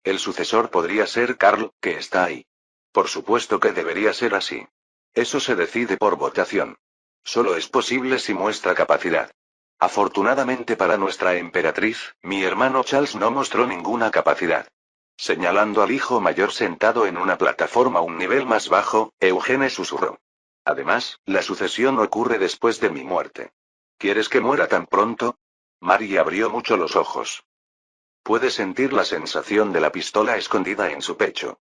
El sucesor podría ser Karl, que está ahí. Por supuesto que debería ser así. Eso se decide por votación. Solo es posible si muestra capacidad. Afortunadamente para nuestra emperatriz, mi hermano Charles no mostró ninguna capacidad. Señalando al hijo mayor sentado en una plataforma un nivel más bajo, Eugene susurró. Además, la sucesión ocurre después de mi muerte. ¿Quieres que muera tan pronto? Marie abrió mucho los ojos. Puede sentir la sensación de la pistola escondida en su pecho.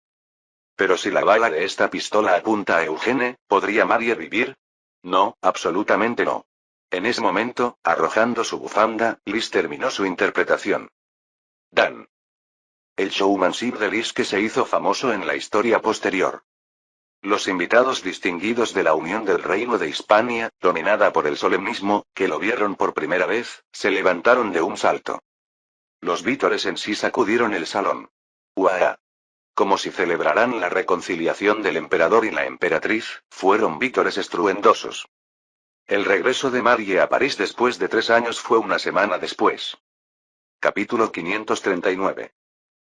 Pero si la bala de esta pistola apunta a Eugene, ¿podría Marie vivir? No, absolutamente no. En ese momento, arrojando su bufanda, Liz terminó su interpretación. Dan. El showmanship de Liz que se hizo famoso en la historia posterior. Los invitados distinguidos de la Unión del Reino de Hispania, dominada por el solemnismo, que lo vieron por primera vez, se levantaron de un salto. Los vítores en sí sacudieron el salón. ¡Uah! Como si celebraran la reconciliación del emperador y la emperatriz, fueron vítores estruendosos. El regreso de Marie a París después de 3 años fue una semana después. Capítulo 539.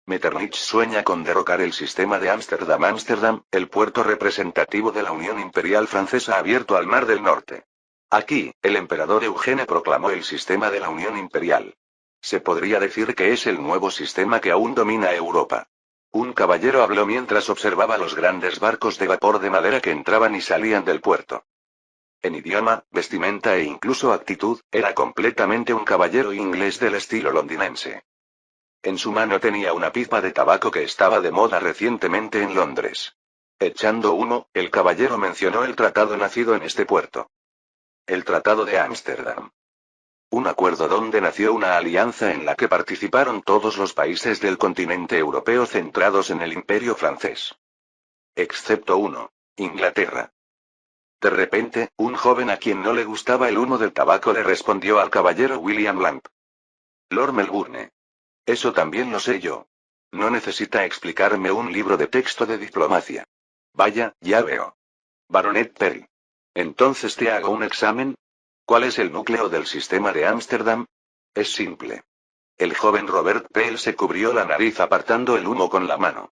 Metternich sueña con derrocar el sistema de Ámsterdam. Ámsterdam, el puerto representativo de la Unión Imperial Francesa abierto al Mar del Norte. Aquí, el emperador Eugene proclamó el sistema de la Unión Imperial. Se podría decir que es el nuevo sistema que aún domina Europa. Un caballero habló mientras observaba los grandes barcos de vapor de madera que entraban y salían del puerto. En idioma, vestimenta e incluso actitud, era completamente un caballero inglés del estilo londinense. En su mano tenía una pipa de tabaco que estaba de moda recientemente en Londres. Echando humo, el caballero mencionó el tratado nacido en este puerto. El Tratado de Ámsterdam. Un acuerdo donde nació una alianza en la que participaron todos los países del continente europeo centrados en el Imperio francés. Excepto uno, Inglaterra. De repente, un joven a quien no le gustaba el humo del tabaco le respondió al caballero William Lamp. Lord Melbourne. Eso también lo sé yo. No necesita explicarme un libro de texto de diplomacia. Vaya, ya veo. Baronet Perry. Entonces te hago un examen. ¿Cuál es el núcleo del sistema de Ámsterdam? Es simple. El joven Robert Pell se cubrió la nariz apartando el humo con la mano.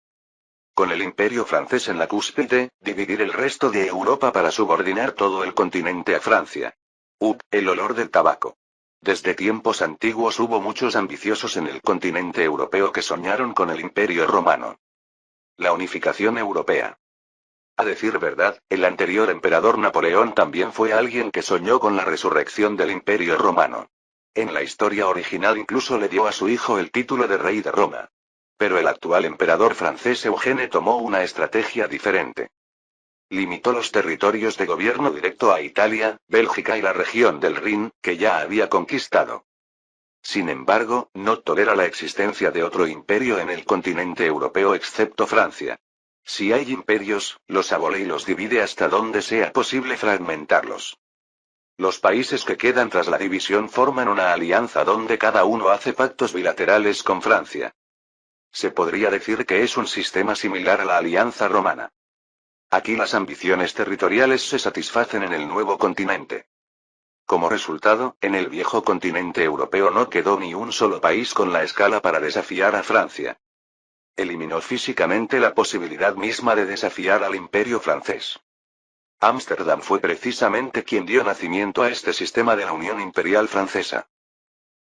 Con el imperio francés en la cúspide, dividir el resto de Europa para subordinar todo el continente a Francia. El olor del tabaco. Desde tiempos antiguos hubo muchos ambiciosos en el continente europeo que soñaron con el imperio romano. La unificación europea. A decir verdad, el anterior emperador Napoleón también fue alguien que soñó con la resurrección del imperio romano. En la historia original incluso le dio a su hijo el título de rey de Roma. Pero el actual emperador francés Eugene tomó una estrategia diferente. Limitó los territorios de gobierno directo a Italia, Bélgica y la región del Rin, que ya había conquistado. Sin embargo, no tolera la existencia de otro imperio en el continente europeo excepto Francia. Si hay imperios, los abole y los divide hasta donde sea posible fragmentarlos. Los países que quedan tras la división forman una alianza donde cada uno hace pactos bilaterales con Francia. Se podría decir que es un sistema similar a la Alianza Romana. Aquí las ambiciones territoriales se satisfacen en el nuevo continente. Como resultado, en el viejo continente europeo no quedó ni un solo país con la escala para desafiar a Francia. Eliminó físicamente la posibilidad misma de desafiar al imperio francés. Ámsterdam fue precisamente quien dio nacimiento a este sistema de la Unión Imperial Francesa.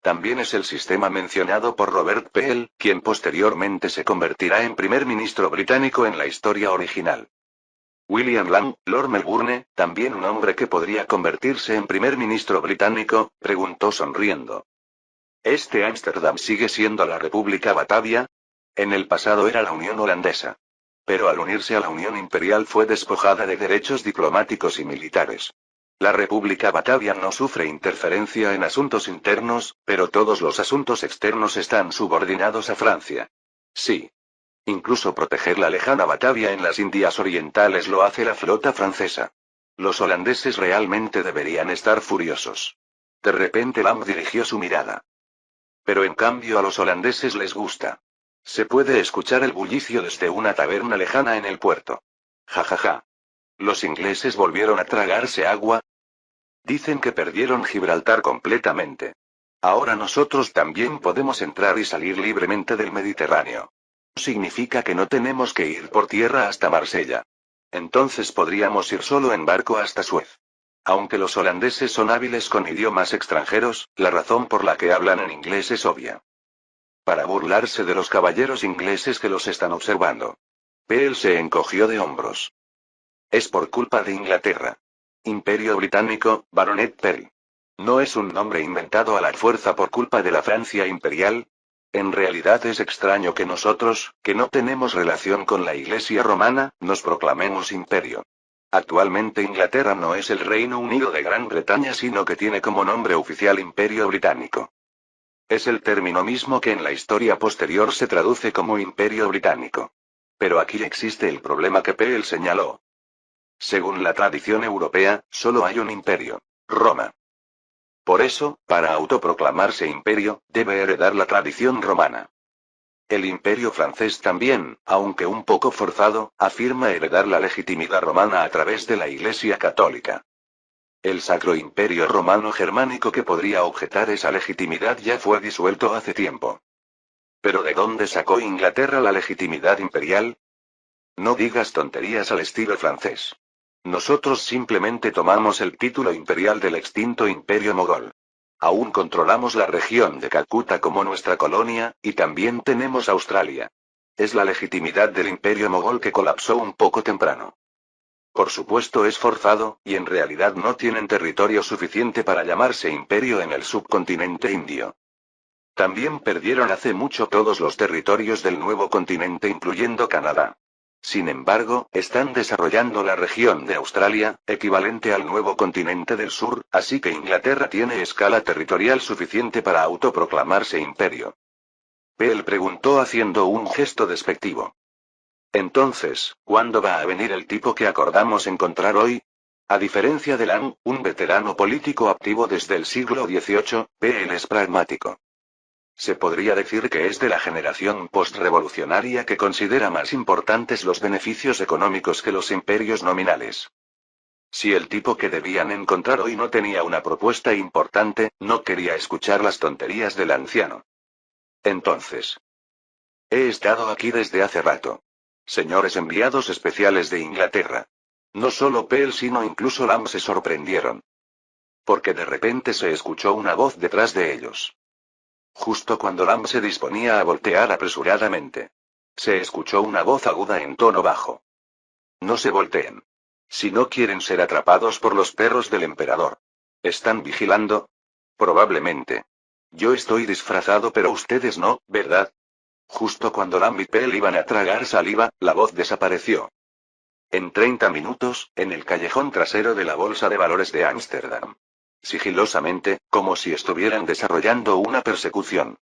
También es el sistema mencionado por Robert Peel, quien posteriormente se convertirá en primer ministro británico en la historia original. William Lamb, Lord Melbourne, también un hombre que podría convertirse en primer ministro británico, preguntó sonriendo. ¿Este Ámsterdam sigue siendo la República Batavia? En el pasado era la Unión Holandesa. Pero al unirse a la Unión Imperial fue despojada de derechos diplomáticos y militares. La República Batavia no sufre interferencia en asuntos internos, pero todos los asuntos externos están subordinados a Francia. Sí. Incluso proteger la lejana Batavia en las Indias Orientales lo hace la flota francesa. Los holandeses realmente deberían estar furiosos. De repente Lamb dirigió su mirada. Pero en cambio a los holandeses les gusta. Se puede escuchar el bullicio desde una taberna lejana en el puerto. Ja ja ja. ¿Los ingleses volvieron a tragarse agua? Dicen que perdieron Gibraltar completamente. Ahora nosotros también podemos entrar y salir libremente del Mediterráneo. Significa que no tenemos que ir por tierra hasta Marsella. Entonces podríamos ir solo en barco hasta Suez. Aunque los holandeses son hábiles con idiomas extranjeros, la razón por la que hablan en inglés es obvia. Para burlarse de los caballeros ingleses que los están observando. Peel se encogió de hombros. Es por culpa de Inglaterra. Imperio Británico, Baronet Peel. ¿No es un nombre inventado a la fuerza por culpa de la Francia imperial? En realidad es extraño que nosotros, que no tenemos relación con la Iglesia romana, nos proclamemos imperio. Actualmente Inglaterra no es el Reino Unido de Gran Bretaña, sino que tiene como nombre oficial Imperio Británico. Es el término mismo que en la historia posterior se traduce como Imperio Británico. Pero aquí existe el problema que Peel señaló. Según la tradición europea, solo hay un imperio, Roma. Por eso, para autoproclamarse imperio, debe heredar la tradición romana. El imperio francés también, aunque un poco forzado, afirma heredar la legitimidad romana a través de la Iglesia católica. El Sacro Imperio Romano Germánico que podría objetar esa legitimidad ya fue disuelto hace tiempo. ¿Pero de dónde sacó Inglaterra la legitimidad imperial? No digas tonterías al estilo francés. Nosotros simplemente tomamos el título imperial del extinto Imperio Mogol. Aún controlamos la región de Calcuta como nuestra colonia, y también tenemos Australia. Es la legitimidad del Imperio Mogol que colapsó un poco temprano. Por supuesto es forzado, y en realidad no tienen territorio suficiente para llamarse imperio en el subcontinente indio. También perdieron hace mucho todos los territorios del nuevo continente incluyendo Canadá. Sin embargo, están desarrollando la región de Australia, equivalente al nuevo continente del sur, así que Inglaterra tiene escala territorial suficiente para autoproclamarse imperio. Peel preguntó haciendo un gesto despectivo. Entonces, ¿cuándo va a venir el tipo que acordamos encontrar hoy? A diferencia de Lamb, un veterano político activo desde el siglo XVIII, Peel es pragmático. Se podría decir que es de la generación postrevolucionaria que considera más importantes los beneficios económicos que los imperios nominales. Si el tipo que debían encontrar hoy no tenía una propuesta importante, no quería escuchar las tonterías del anciano. Entonces. He estado aquí desde hace rato. Señores enviados especiales de Inglaterra. No solo Peel sino incluso Lamb se sorprendieron. Porque de repente se escuchó una voz detrás de ellos. Justo cuando Lamb se disponía a voltear apresuradamente. Se escuchó una voz aguda en tono bajo. No se volteen. Si no quieren ser atrapados por los perros del emperador. ¿Están vigilando? Probablemente. Yo estoy disfrazado pero ustedes no, ¿verdad? Justo cuando Lamb y Peel iban a tragar saliva, la voz desapareció. En 30 minutos, en el callejón trasero de la Bolsa de Valores de Ámsterdam. Sigilosamente, como si estuvieran desarrollando una persecución.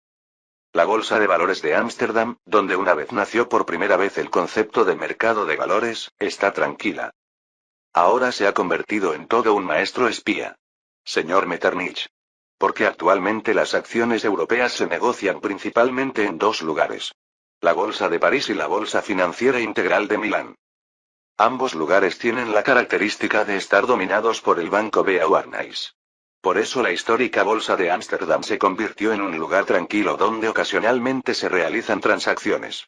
La Bolsa de Valores de Ámsterdam, donde una vez nació por primera vez el concepto de mercado de valores, está tranquila. Ahora se ha convertido en todo un maestro espía. Señor Metternich. Porque actualmente las acciones europeas se negocian principalmente en dos lugares. La Bolsa de París y la Bolsa Financiera Integral de Milán. Ambos lugares tienen la característica de estar dominados por el banco Beauharnais. Por eso la histórica Bolsa de Ámsterdam se convirtió en un lugar tranquilo donde ocasionalmente se realizan transacciones.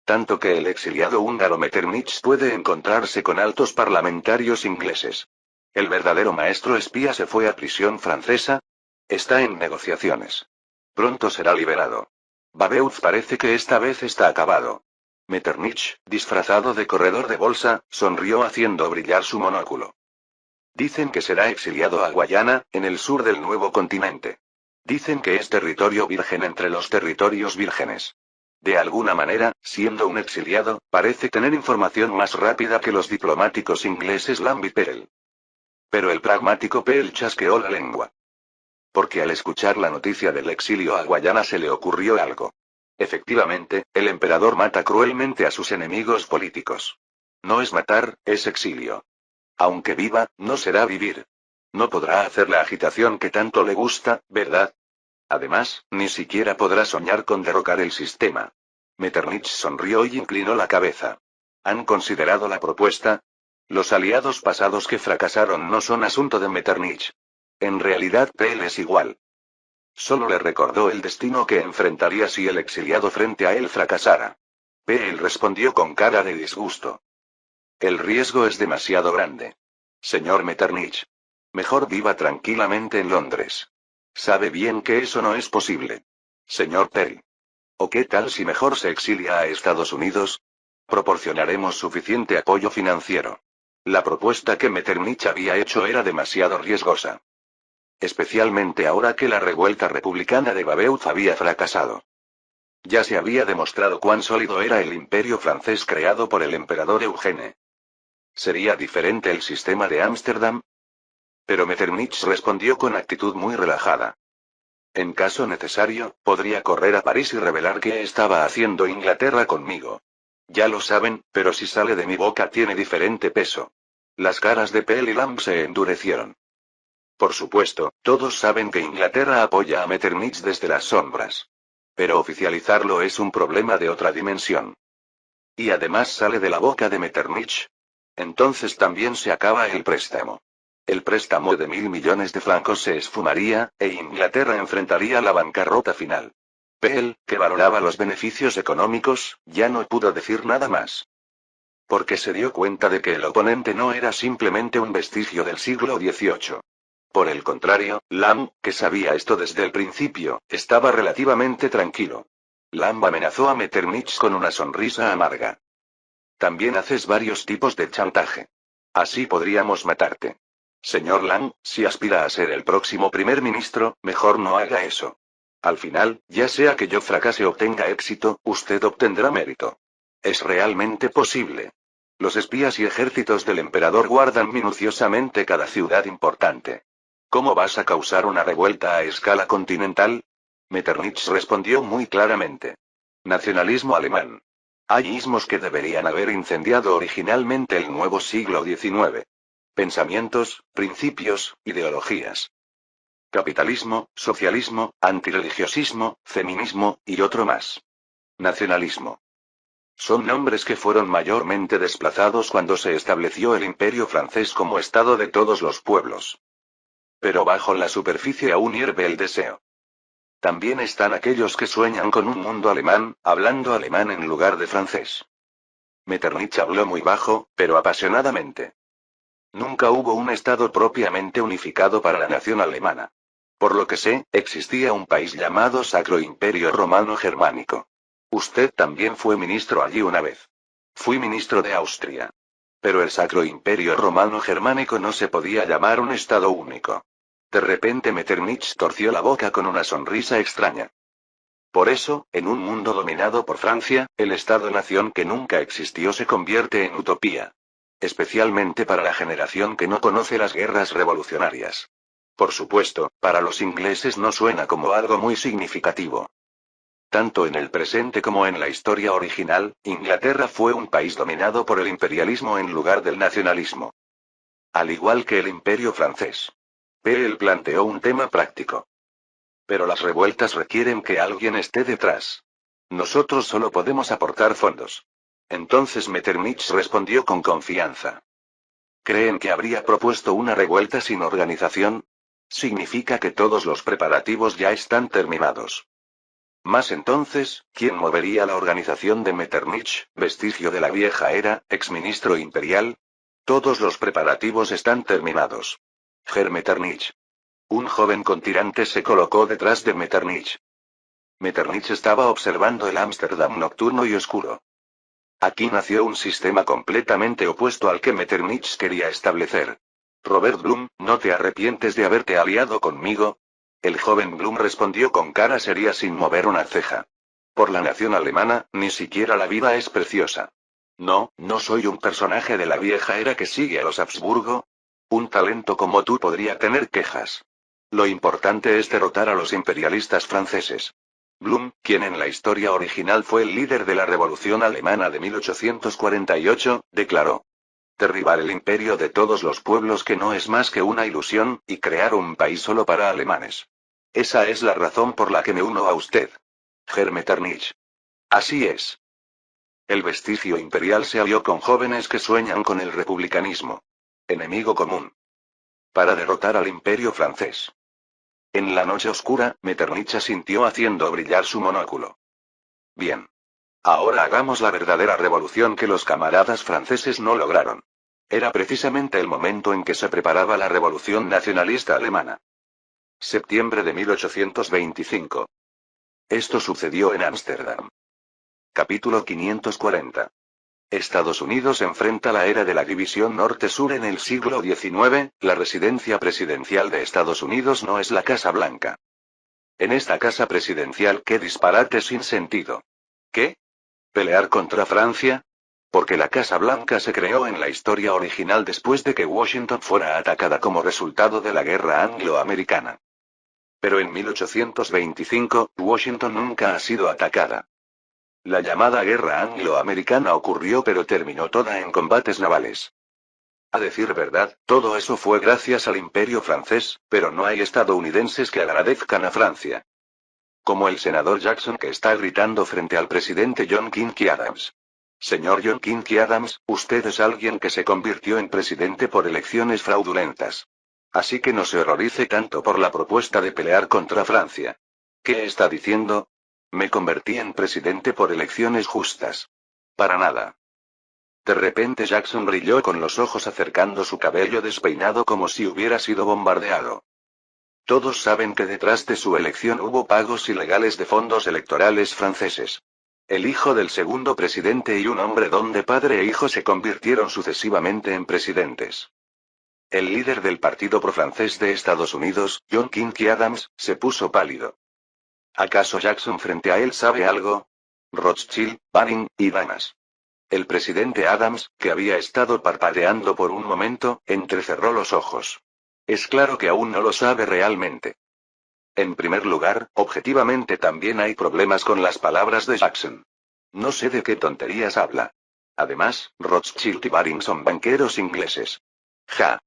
Tanto que el exiliado húngaro Metternich puede encontrarse con altos parlamentarios ingleses. ¿El verdadero maestro espía se fue a prisión francesa? Está en negociaciones. Pronto será liberado. Babeuf parece que esta vez está acabado. Metternich, disfrazado de corredor de bolsa, sonrió haciendo brillar su monóculo. Dicen que será exiliado a Guayana, en el sur del nuevo continente. Dicen que es territorio virgen entre los territorios vírgenes. De alguna manera, siendo un exiliado, parece tener información más rápida que los diplomáticos ingleses Lamb y Pell. Pero el pragmático Pell chasqueó la lengua. Porque al escuchar la noticia del exilio a Guayana se le ocurrió algo. Efectivamente, el emperador mata cruelmente a sus enemigos políticos. No es matar, es exilio. Aunque viva, no será vivir. No podrá hacer la agitación que tanto le gusta, ¿verdad? Además, ni siquiera podrá soñar con derrocar el sistema. Metternich sonrió y inclinó la cabeza. ¿Han considerado la propuesta? Los aliados pasados que fracasaron no son asunto de Metternich. En realidad Pell es igual. Solo le recordó el destino que enfrentaría si el exiliado frente a él fracasara. Pell respondió con cara de disgusto. El riesgo es demasiado grande. Señor Metternich. Mejor viva tranquilamente en Londres. Sabe bien que eso no es posible. Señor Pell. ¿O qué tal si mejor se exilia a Estados Unidos? Proporcionaremos suficiente apoyo financiero. La propuesta que Metternich había hecho era demasiado riesgosa. Especialmente ahora que la revuelta republicana de Babeuf había fracasado. Ya se había demostrado cuán sólido era el imperio francés creado por el emperador Eugene. ¿Sería diferente el sistema de Ámsterdam? Pero Metternich respondió con actitud muy relajada. En caso necesario, podría correr a París y revelar qué estaba haciendo Inglaterra conmigo. Ya lo saben, pero si sale de mi boca tiene diferente peso. Las caras de Pell y Lamb se endurecieron. Por supuesto, todos saben que Inglaterra apoya a Metternich desde las sombras. Pero oficializarlo es un problema de otra dimensión. Y además sale de la boca de Metternich. Entonces también se acaba el préstamo. El préstamo de 1.000 millones de francos se esfumaría, e Inglaterra enfrentaría la bancarrota final. Pell, que valoraba los beneficios económicos, ya no pudo decir nada más. Porque se dio cuenta de que el oponente no era simplemente un vestigio del siglo XVIII. Por el contrario, Lamb, que sabía esto desde el principio, estaba relativamente tranquilo. Lamb amenazó a Metternich con una sonrisa amarga. También haces varios tipos de chantaje. Así podríamos matarte. Señor Lamb, si aspira a ser el próximo primer ministro, mejor no haga eso. Al final, ya sea que yo fracase o tenga éxito, usted obtendrá mérito. Es realmente posible. Los espías y ejércitos del emperador guardan minuciosamente cada ciudad importante. ¿Cómo vas a causar una revuelta a escala continental? Metternich respondió muy claramente. Nacionalismo alemán. Hay ismos que deberían haber incendiado originalmente el nuevo siglo XIX. Pensamientos, principios, ideologías. Capitalismo, socialismo, antireligiosismo, feminismo, y otro más. Nacionalismo. Son nombres que fueron mayormente desplazados cuando se estableció el imperio francés como estado de todos los pueblos. Pero bajo la superficie aún hierve el deseo. También están aquellos que sueñan con un mundo alemán, hablando alemán en lugar de francés. Metternich habló muy bajo, pero apasionadamente. Nunca hubo un estado propiamente unificado para la nación alemana. Por lo que sé, existía un país llamado Sacro Imperio Romano Germánico. Usted también fue ministro allí una vez. Fui ministro de Austria. Pero el Sacro Imperio Romano Germánico no se podía llamar un estado único. De repente Metternich torció la boca con una sonrisa extraña. Por eso, en un mundo dominado por Francia, el Estado-nación que nunca existió se convierte en utopía. Especialmente para la generación que no conoce las guerras revolucionarias. Por supuesto, para los ingleses no suena como algo muy significativo. Tanto en el presente como en la historia original, Inglaterra fue un país dominado por el imperialismo en lugar del nacionalismo. Al igual que el imperio francés. Peel planteó un tema práctico. Pero las revueltas requieren que alguien esté detrás. Nosotros solo podemos aportar fondos. Entonces Metternich respondió con confianza. ¿Creen que habría propuesto una revuelta sin organización? Significa que todos los preparativos ya están terminados. Más entonces, ¿quién movería la organización de Metternich, vestigio de la vieja era, exministro imperial? Todos los preparativos están terminados. Herr Metternich. Un joven con tirantes se colocó detrás de Metternich. Metternich estaba observando el Ámsterdam nocturno y oscuro. Aquí nació un sistema completamente opuesto al que Metternich quería establecer. Robert Blum, ¿no te arrepientes de haberte aliado conmigo? El joven Blum respondió con cara seria sin mover una ceja. Por la nación alemana, ni siquiera la vida es preciosa. No, no soy un personaje de la vieja era que sigue a los Habsburgo. Un talento como tú podría tener quejas. Lo importante es derrotar a los imperialistas franceses. Blum, quien en la historia original fue el líder de la Revolución Alemana de 1848, declaró. Derribar el imperio de todos los pueblos que no es más que una ilusión, y crear un país solo para alemanes. Esa es la razón por la que me uno a usted. Herr Metternich. Así es. El vestigio imperial se alió con jóvenes que sueñan con el republicanismo. Enemigo común. Para derrotar al imperio francés. En la noche oscura, Metternich asintió haciendo brillar su monóculo. Bien. Ahora hagamos la verdadera revolución que los camaradas franceses no lograron. Era precisamente el momento en que se preparaba la revolución nacionalista alemana. Septiembre de 1825. Esto sucedió en Ámsterdam. Capítulo 540. Estados Unidos enfrenta la era de la división norte-sur en el siglo XIX, la residencia presidencial de Estados Unidos no es la Casa Blanca. En esta casa presidencial, ¿qué disparate sin sentido? ¿Qué? ¿Pelear contra Francia? Porque la Casa Blanca se creó en la historia original después de que Washington fuera atacada como resultado de la guerra anglo-americana. Pero en 1825, Washington nunca ha sido atacada. La llamada guerra anglo-americana ocurrió pero terminó toda en combates navales. A decir verdad, todo eso fue gracias al imperio francés, pero no hay estadounidenses que agradezcan a Francia. Como el senador Jackson que está gritando frente al presidente John Quincy Adams. Señor John Quincy Adams, usted es alguien que se convirtió en presidente por elecciones fraudulentas. Así que no se horrorice tanto por la propuesta de pelear contra Francia. ¿Qué está diciendo? Me convertí en presidente por elecciones justas. Para nada. De repente Jackson brilló con los ojos acercando su cabello despeinado como si hubiera sido bombardeado. Todos saben que detrás de su elección hubo pagos ilegales de fondos electorales franceses. El hijo del segundo presidente y un hombre donde padre e hijo se convirtieron sucesivamente en presidentes. El líder del partido pro-francés de Estados Unidos, John Quincy Adams, se puso pálido. ¿Acaso Jackson frente a él sabe algo? Rothschild, Baring, y Damas. El presidente Adams, que había estado parpadeando por un momento, entrecerró los ojos. Es claro que aún no lo sabe realmente. En primer lugar, objetivamente también hay problemas con las palabras de Jackson. No sé de qué tonterías habla. Además, Rothschild y Baring son banqueros ingleses. Ja.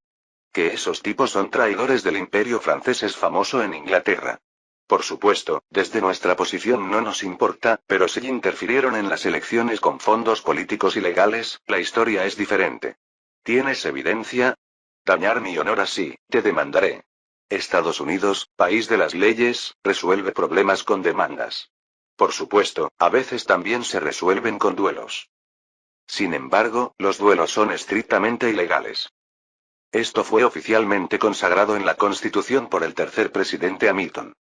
Que esos tipos son traidores del imperio francés es famoso en Inglaterra. Por supuesto, desde nuestra posición no nos importa, pero si interfirieron en las elecciones con fondos políticos ilegales, la historia es diferente. ¿Tienes evidencia? Dañar mi honor así, te demandaré. Estados Unidos, país de las leyes, resuelve problemas con demandas. Por supuesto, a veces también se resuelven con duelos. Sin embargo, los duelos son estrictamente ilegales. Esto fue oficialmente consagrado en la Constitución por el tercer presidente Hamilton.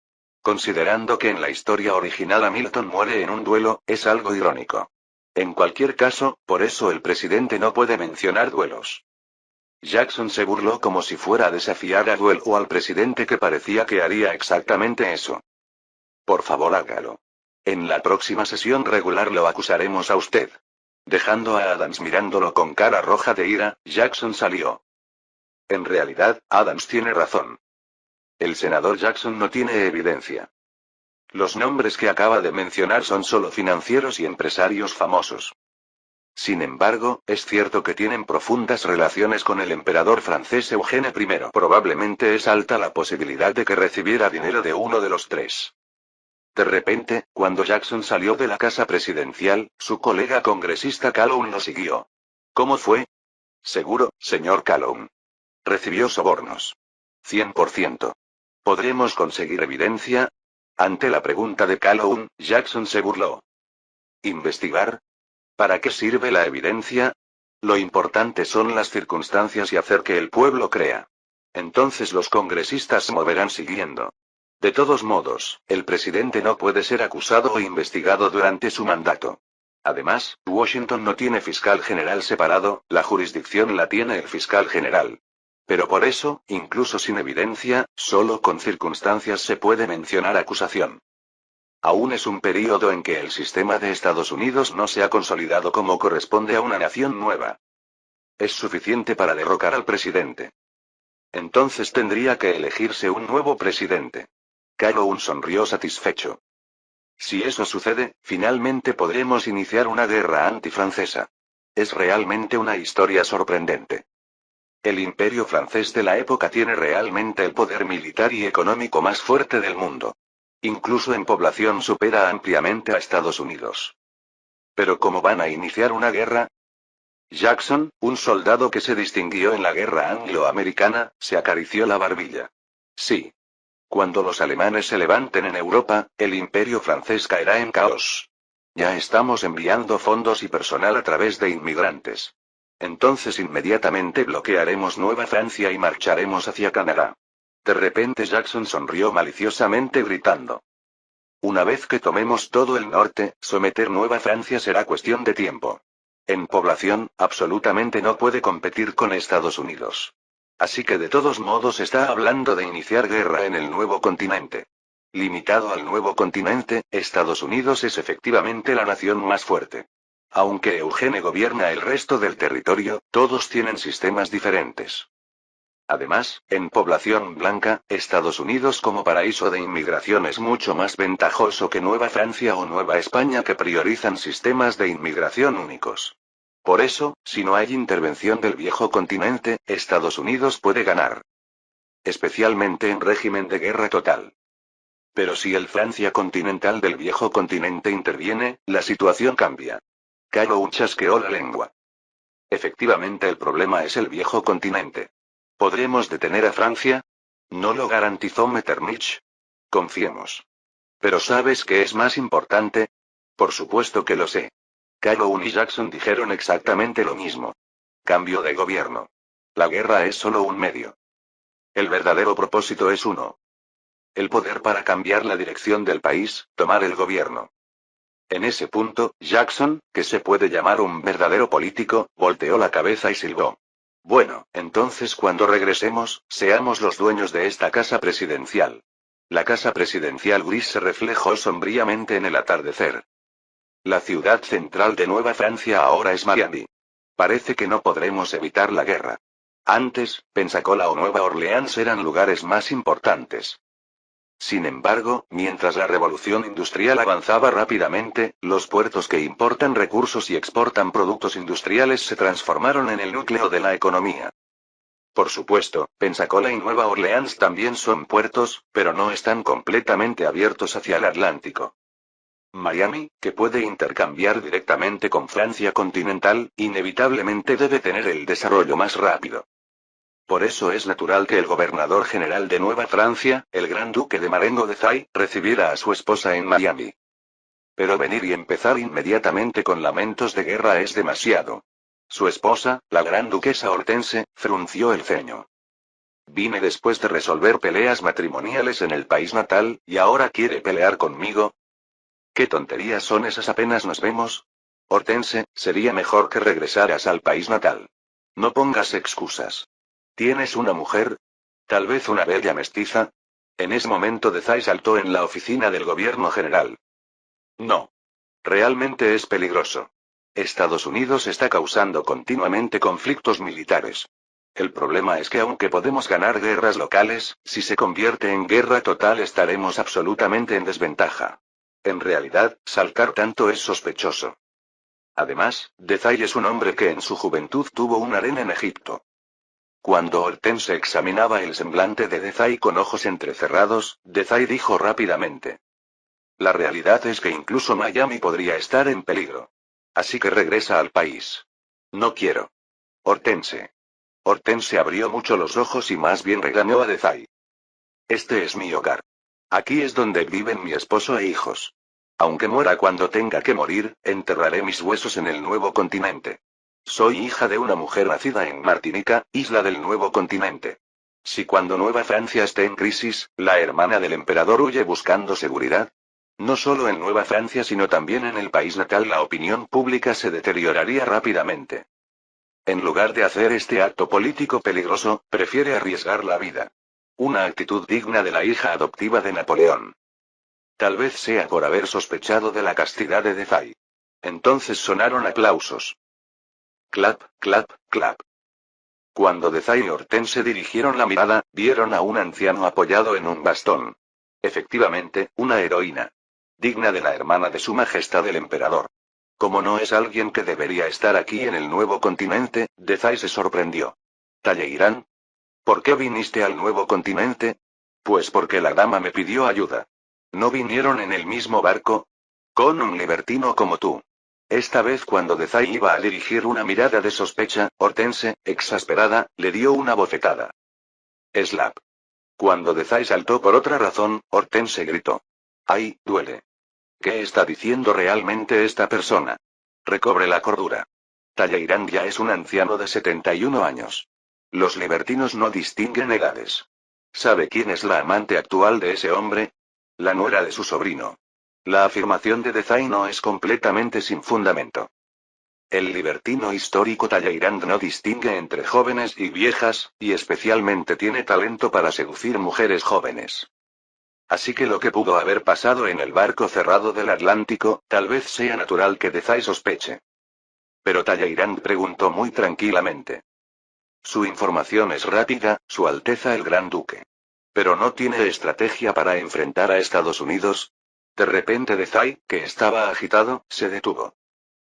Considerando que en la historia original Hamilton muere en un duelo, es algo irónico. En cualquier caso, por eso el presidente no puede mencionar duelos. Jackson se burló como si fuera a desafiar a duelo o al presidente que parecía que haría exactamente eso. Por favor hágalo. En la próxima sesión regular lo acusaremos a usted. Dejando a Adams mirándolo con cara roja de ira, Jackson salió. En realidad, Adams tiene razón. El senador Jackson no tiene evidencia. Los nombres que acaba de mencionar son solo financieros y empresarios famosos. Sin embargo, es cierto que tienen profundas relaciones con el emperador francés Eugene I. Probablemente es alta la posibilidad de que recibiera dinero de uno de los tres. De repente, cuando Jackson salió de la casa presidencial, su colega congresista Calhoun lo siguió. ¿Cómo fue? Seguro, señor Calhoun. Recibió sobornos. 100%. ¿Podremos conseguir evidencia? Ante la pregunta de Calhoun, Jackson se burló. ¿Investigar? ¿Para qué sirve la evidencia? Lo importante son las circunstancias y hacer que el pueblo crea. Entonces los congresistas moverán siguiendo. De todos modos, el presidente no puede ser acusado o investigado durante su mandato. Además, Washington no tiene fiscal general separado, la jurisdicción la tiene el fiscal general. Pero por eso, incluso sin evidencia, solo con circunstancias se puede mencionar acusación. Aún es un período en que el sistema de Estados Unidos no se ha consolidado como corresponde a una nación nueva. Es suficiente para derrocar al presidente. Entonces tendría que elegirse un nuevo presidente. Calhoun sonrió satisfecho. Si eso sucede, finalmente podremos iniciar una guerra antifrancesa. Es realmente una historia sorprendente. El imperio francés de la época tiene realmente el poder militar y económico más fuerte del mundo. Incluso en población supera ampliamente a Estados Unidos. ¿Pero cómo van a iniciar una guerra? Jackson, un soldado que se distinguió en la guerra anglo-americana, se acarició la barbilla. Sí. Cuando los alemanes se levanten en Europa, el imperio francés caerá en caos. Ya estamos enviando fondos y personal a través de inmigrantes. Entonces inmediatamente bloquearemos Nueva Francia y marcharemos hacia Canadá. De repente Jackson sonrió maliciosamente gritando. Una vez que tomemos todo el norte, someter Nueva Francia será cuestión de tiempo. En población, absolutamente no puede competir con Estados Unidos. Así que de todos modos está hablando de iniciar guerra en el nuevo continente. Limitado al nuevo continente, Estados Unidos es efectivamente la nación más fuerte. Aunque Eugene gobierna el resto del territorio, todos tienen sistemas diferentes. Además, en población blanca, Estados Unidos como paraíso de inmigración es mucho más ventajoso que Nueva Francia o Nueva España que priorizan sistemas de inmigración únicos. Por eso, si no hay intervención del viejo continente, Estados Unidos puede ganar. Especialmente en régimen de guerra total. Pero si el Francia continental del viejo continente interviene, la situación cambia. Calhoun chasqueó la lengua. Efectivamente el problema es el viejo continente. ¿Podremos detener a Francia? ¿No lo garantizó Metternich? Confiemos. ¿Pero sabes qué es más importante? Por supuesto que lo sé. Calhoun y Jackson dijeron exactamente lo mismo. Cambio de gobierno. La guerra es solo un medio. El verdadero propósito es uno. El poder para cambiar la dirección del país, tomar el gobierno. En ese punto, Jackson, que se puede llamar un verdadero político, volteó la cabeza y silbó. Bueno, entonces cuando regresemos, seamos los dueños de esta casa presidencial. La casa presidencial gris se reflejó sombríamente en el atardecer. La ciudad central de Nueva Francia ahora es Miami. Parece que no podremos evitar la guerra. Antes, Pensacola o Nueva Orleans eran lugares más importantes. Sin embargo, mientras la revolución industrial avanzaba rápidamente, los puertos que importan recursos y exportan productos industriales se transformaron en el núcleo de la economía. Por supuesto, Pensacola y Nueva Orleans también son puertos, pero no están completamente abiertos hacia el Atlántico. Miami, que puede intercambiar directamente con Francia continental, inevitablemente debe tener el desarrollo más rápido. Por eso es natural que el gobernador general de Nueva Francia, el gran duque de Marengo de Zay, recibiera a su esposa en Miami. Pero venir y empezar inmediatamente con lamentos de guerra es demasiado. Su esposa, la gran duquesa Hortense, frunció el ceño. Vine después de resolver peleas matrimoniales en el país natal, ¿y ahora quiere pelear conmigo? ¿Qué tonterías son esas? Apenas nos vemos? Hortense, sería mejor que regresaras al país natal. No pongas excusas. ¿Tienes una mujer? ¿Tal vez una bella mestiza? En ese momento Zay saltó en la oficina del gobierno general. No. Realmente es peligroso. Estados Unidos está causando continuamente conflictos militares. El problema es que aunque podemos ganar guerras locales, si se convierte en guerra total estaremos absolutamente en desventaja. En realidad, saltar tanto es sospechoso. Además, Dezay es un hombre que en su juventud tuvo un harén en Egipto. Cuando Hortense examinaba el semblante de Dezay con ojos entrecerrados, Dezay dijo rápidamente: la realidad es que incluso Miami podría estar en peligro. Así que regresa al país. No quiero. Hortense. Hortense abrió mucho los ojos y más bien regañó a Dezay. Este es mi hogar. Aquí es donde viven mi esposo e hijos. Aunque muera cuando tenga que morir, enterraré mis huesos en el nuevo continente. Soy hija de una mujer nacida en Martinica, isla del nuevo continente. Si cuando Nueva Francia esté en crisis, la hermana del emperador huye buscando seguridad, no solo en Nueva Francia sino también en el país natal la opinión pública se deterioraría rápidamente. En lugar de hacer este acto político peligroso, prefiere arriesgar la vida. Una actitud digna de la hija adoptiva de Napoleón. Tal vez sea por haber sospechado de la castidad de Dezay. Entonces sonaron aplausos. Clap, clap, clap. Cuando Dezay y Hortense dirigieron la mirada, vieron a un anciano apoyado en un bastón. Efectivamente, una heroína. Digna de la hermana de su majestad el emperador. Como no es alguien que debería estar aquí en el nuevo continente, Dezay se sorprendió. ¿Talleyrand? ¿Por qué viniste al nuevo continente? Pues porque la dama me pidió ayuda. ¿No vinieron en el mismo barco? Con un libertino como tú. Esta vez cuando Dezay iba a dirigir una mirada de sospecha, Hortense, exasperada, le dio una bofetada. Slap. Cuando Dezay saltó por otra razón, Hortense gritó. ¡Ay, duele! ¿Qué está diciendo realmente esta persona? Recobre la cordura. Talleyrand ya es un anciano de 71 años. Los libertinos no distinguen edades. ¿Sabe quién es la amante actual de ese hombre? La nuera de su sobrino. La afirmación de Dezay no es completamente sin fundamento. El libertino histórico Talleyrand no distingue entre jóvenes y viejas, y especialmente tiene talento para seducir mujeres jóvenes. Así que lo que pudo haber pasado en el barco cerrado del Atlántico, tal vez sea natural que Dezay sospeche. Pero Talleyrand preguntó muy tranquilamente. Su información es rápida, Su Alteza el Gran Duque. Pero no tiene estrategia para enfrentar a Estados Unidos. De repente Dezay, que estaba agitado, se detuvo.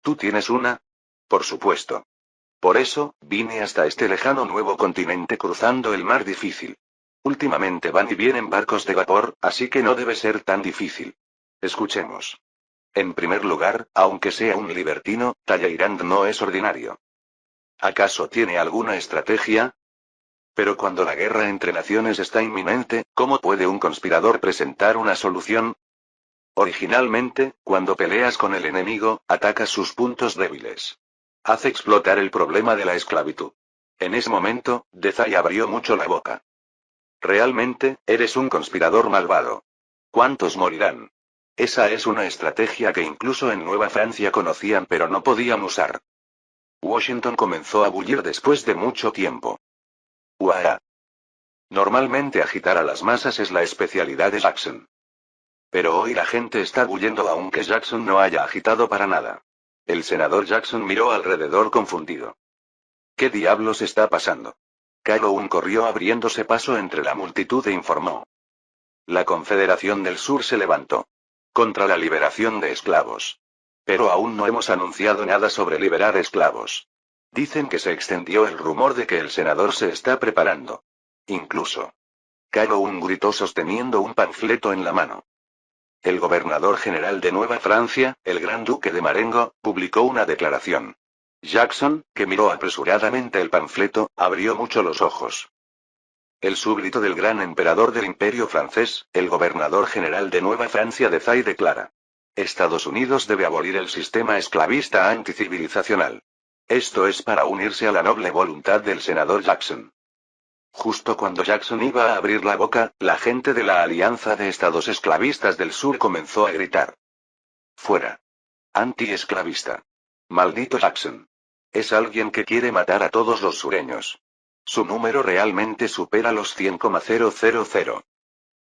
¿Tú tienes una? Por supuesto. Por eso, vine hasta este lejano nuevo continente cruzando el mar difícil. Últimamente van y vienen barcos de vapor, así que no debe ser tan difícil. Escuchemos. En primer lugar, aunque sea un libertino, Talleyrand no es ordinario. ¿Acaso tiene alguna estrategia? Pero cuando la guerra entre naciones está inminente, ¿cómo puede un conspirador presentar una solución? Originalmente, cuando peleas con el enemigo, atacas sus puntos débiles. Hace explotar el problema de la esclavitud. En ese momento, Dezay abrió mucho la boca. Realmente, eres un conspirador malvado. ¿Cuántos morirán? Esa es una estrategia que incluso en Nueva Francia conocían pero no podían usar. Washington comenzó a bullir después de mucho tiempo. ¡Uah! Normalmente agitar a las masas es la especialidad de Jackson. Pero hoy la gente está bullendo aunque Jackson no haya agitado para nada. El senador Jackson miró alrededor confundido. ¿Qué diablos está pasando? Calhoun corrió abriéndose paso entre la multitud e informó. La Confederación del Sur se levantó. Contra la liberación de esclavos. Pero aún no hemos anunciado nada sobre liberar esclavos. Dicen que se extendió el rumor de que el senador se está preparando. Incluso. Calhoun gritó sosteniendo un panfleto en la mano. El gobernador general de Nueva Francia, el Gran Duque de Marengo, publicó una declaración. Jackson, que miró apresuradamente el panfleto, abrió mucho los ojos. El súbdito del gran emperador del Imperio francés, el gobernador general de Nueva Francia Dezay declara. Estados Unidos debe abolir el sistema esclavista anticivilizacional. Esto es para unirse a la noble voluntad del senador Jackson. Justo cuando Jackson iba a abrir la boca, la gente de la Alianza de Estados Esclavistas del Sur comenzó a gritar. Fuera. Anti-esclavista. Maldito Jackson. Es alguien que quiere matar a todos los sureños. Su número realmente supera los 100,000.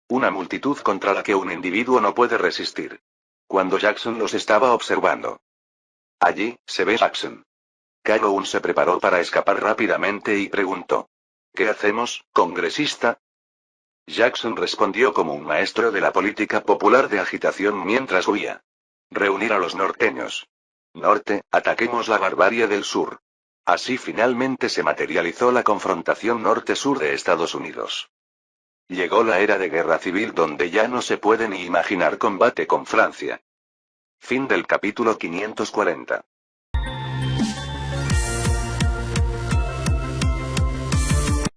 Una multitud contra la que un individuo no puede resistir. Cuando Jackson los estaba observando. Allí, se ve Jackson. Calhoun se preparó para escapar rápidamente y preguntó. ¿Qué hacemos, congresista? Jackson respondió como un maestro de la política popular de agitación mientras huía. Reunir a los norteños. Norte, ataquemos la barbarie del sur. Así finalmente se materializó la confrontación norte-sur de Estados Unidos. Llegó la era de guerra civil donde ya no se puede ni imaginar combate con Francia. Fin del capítulo 540.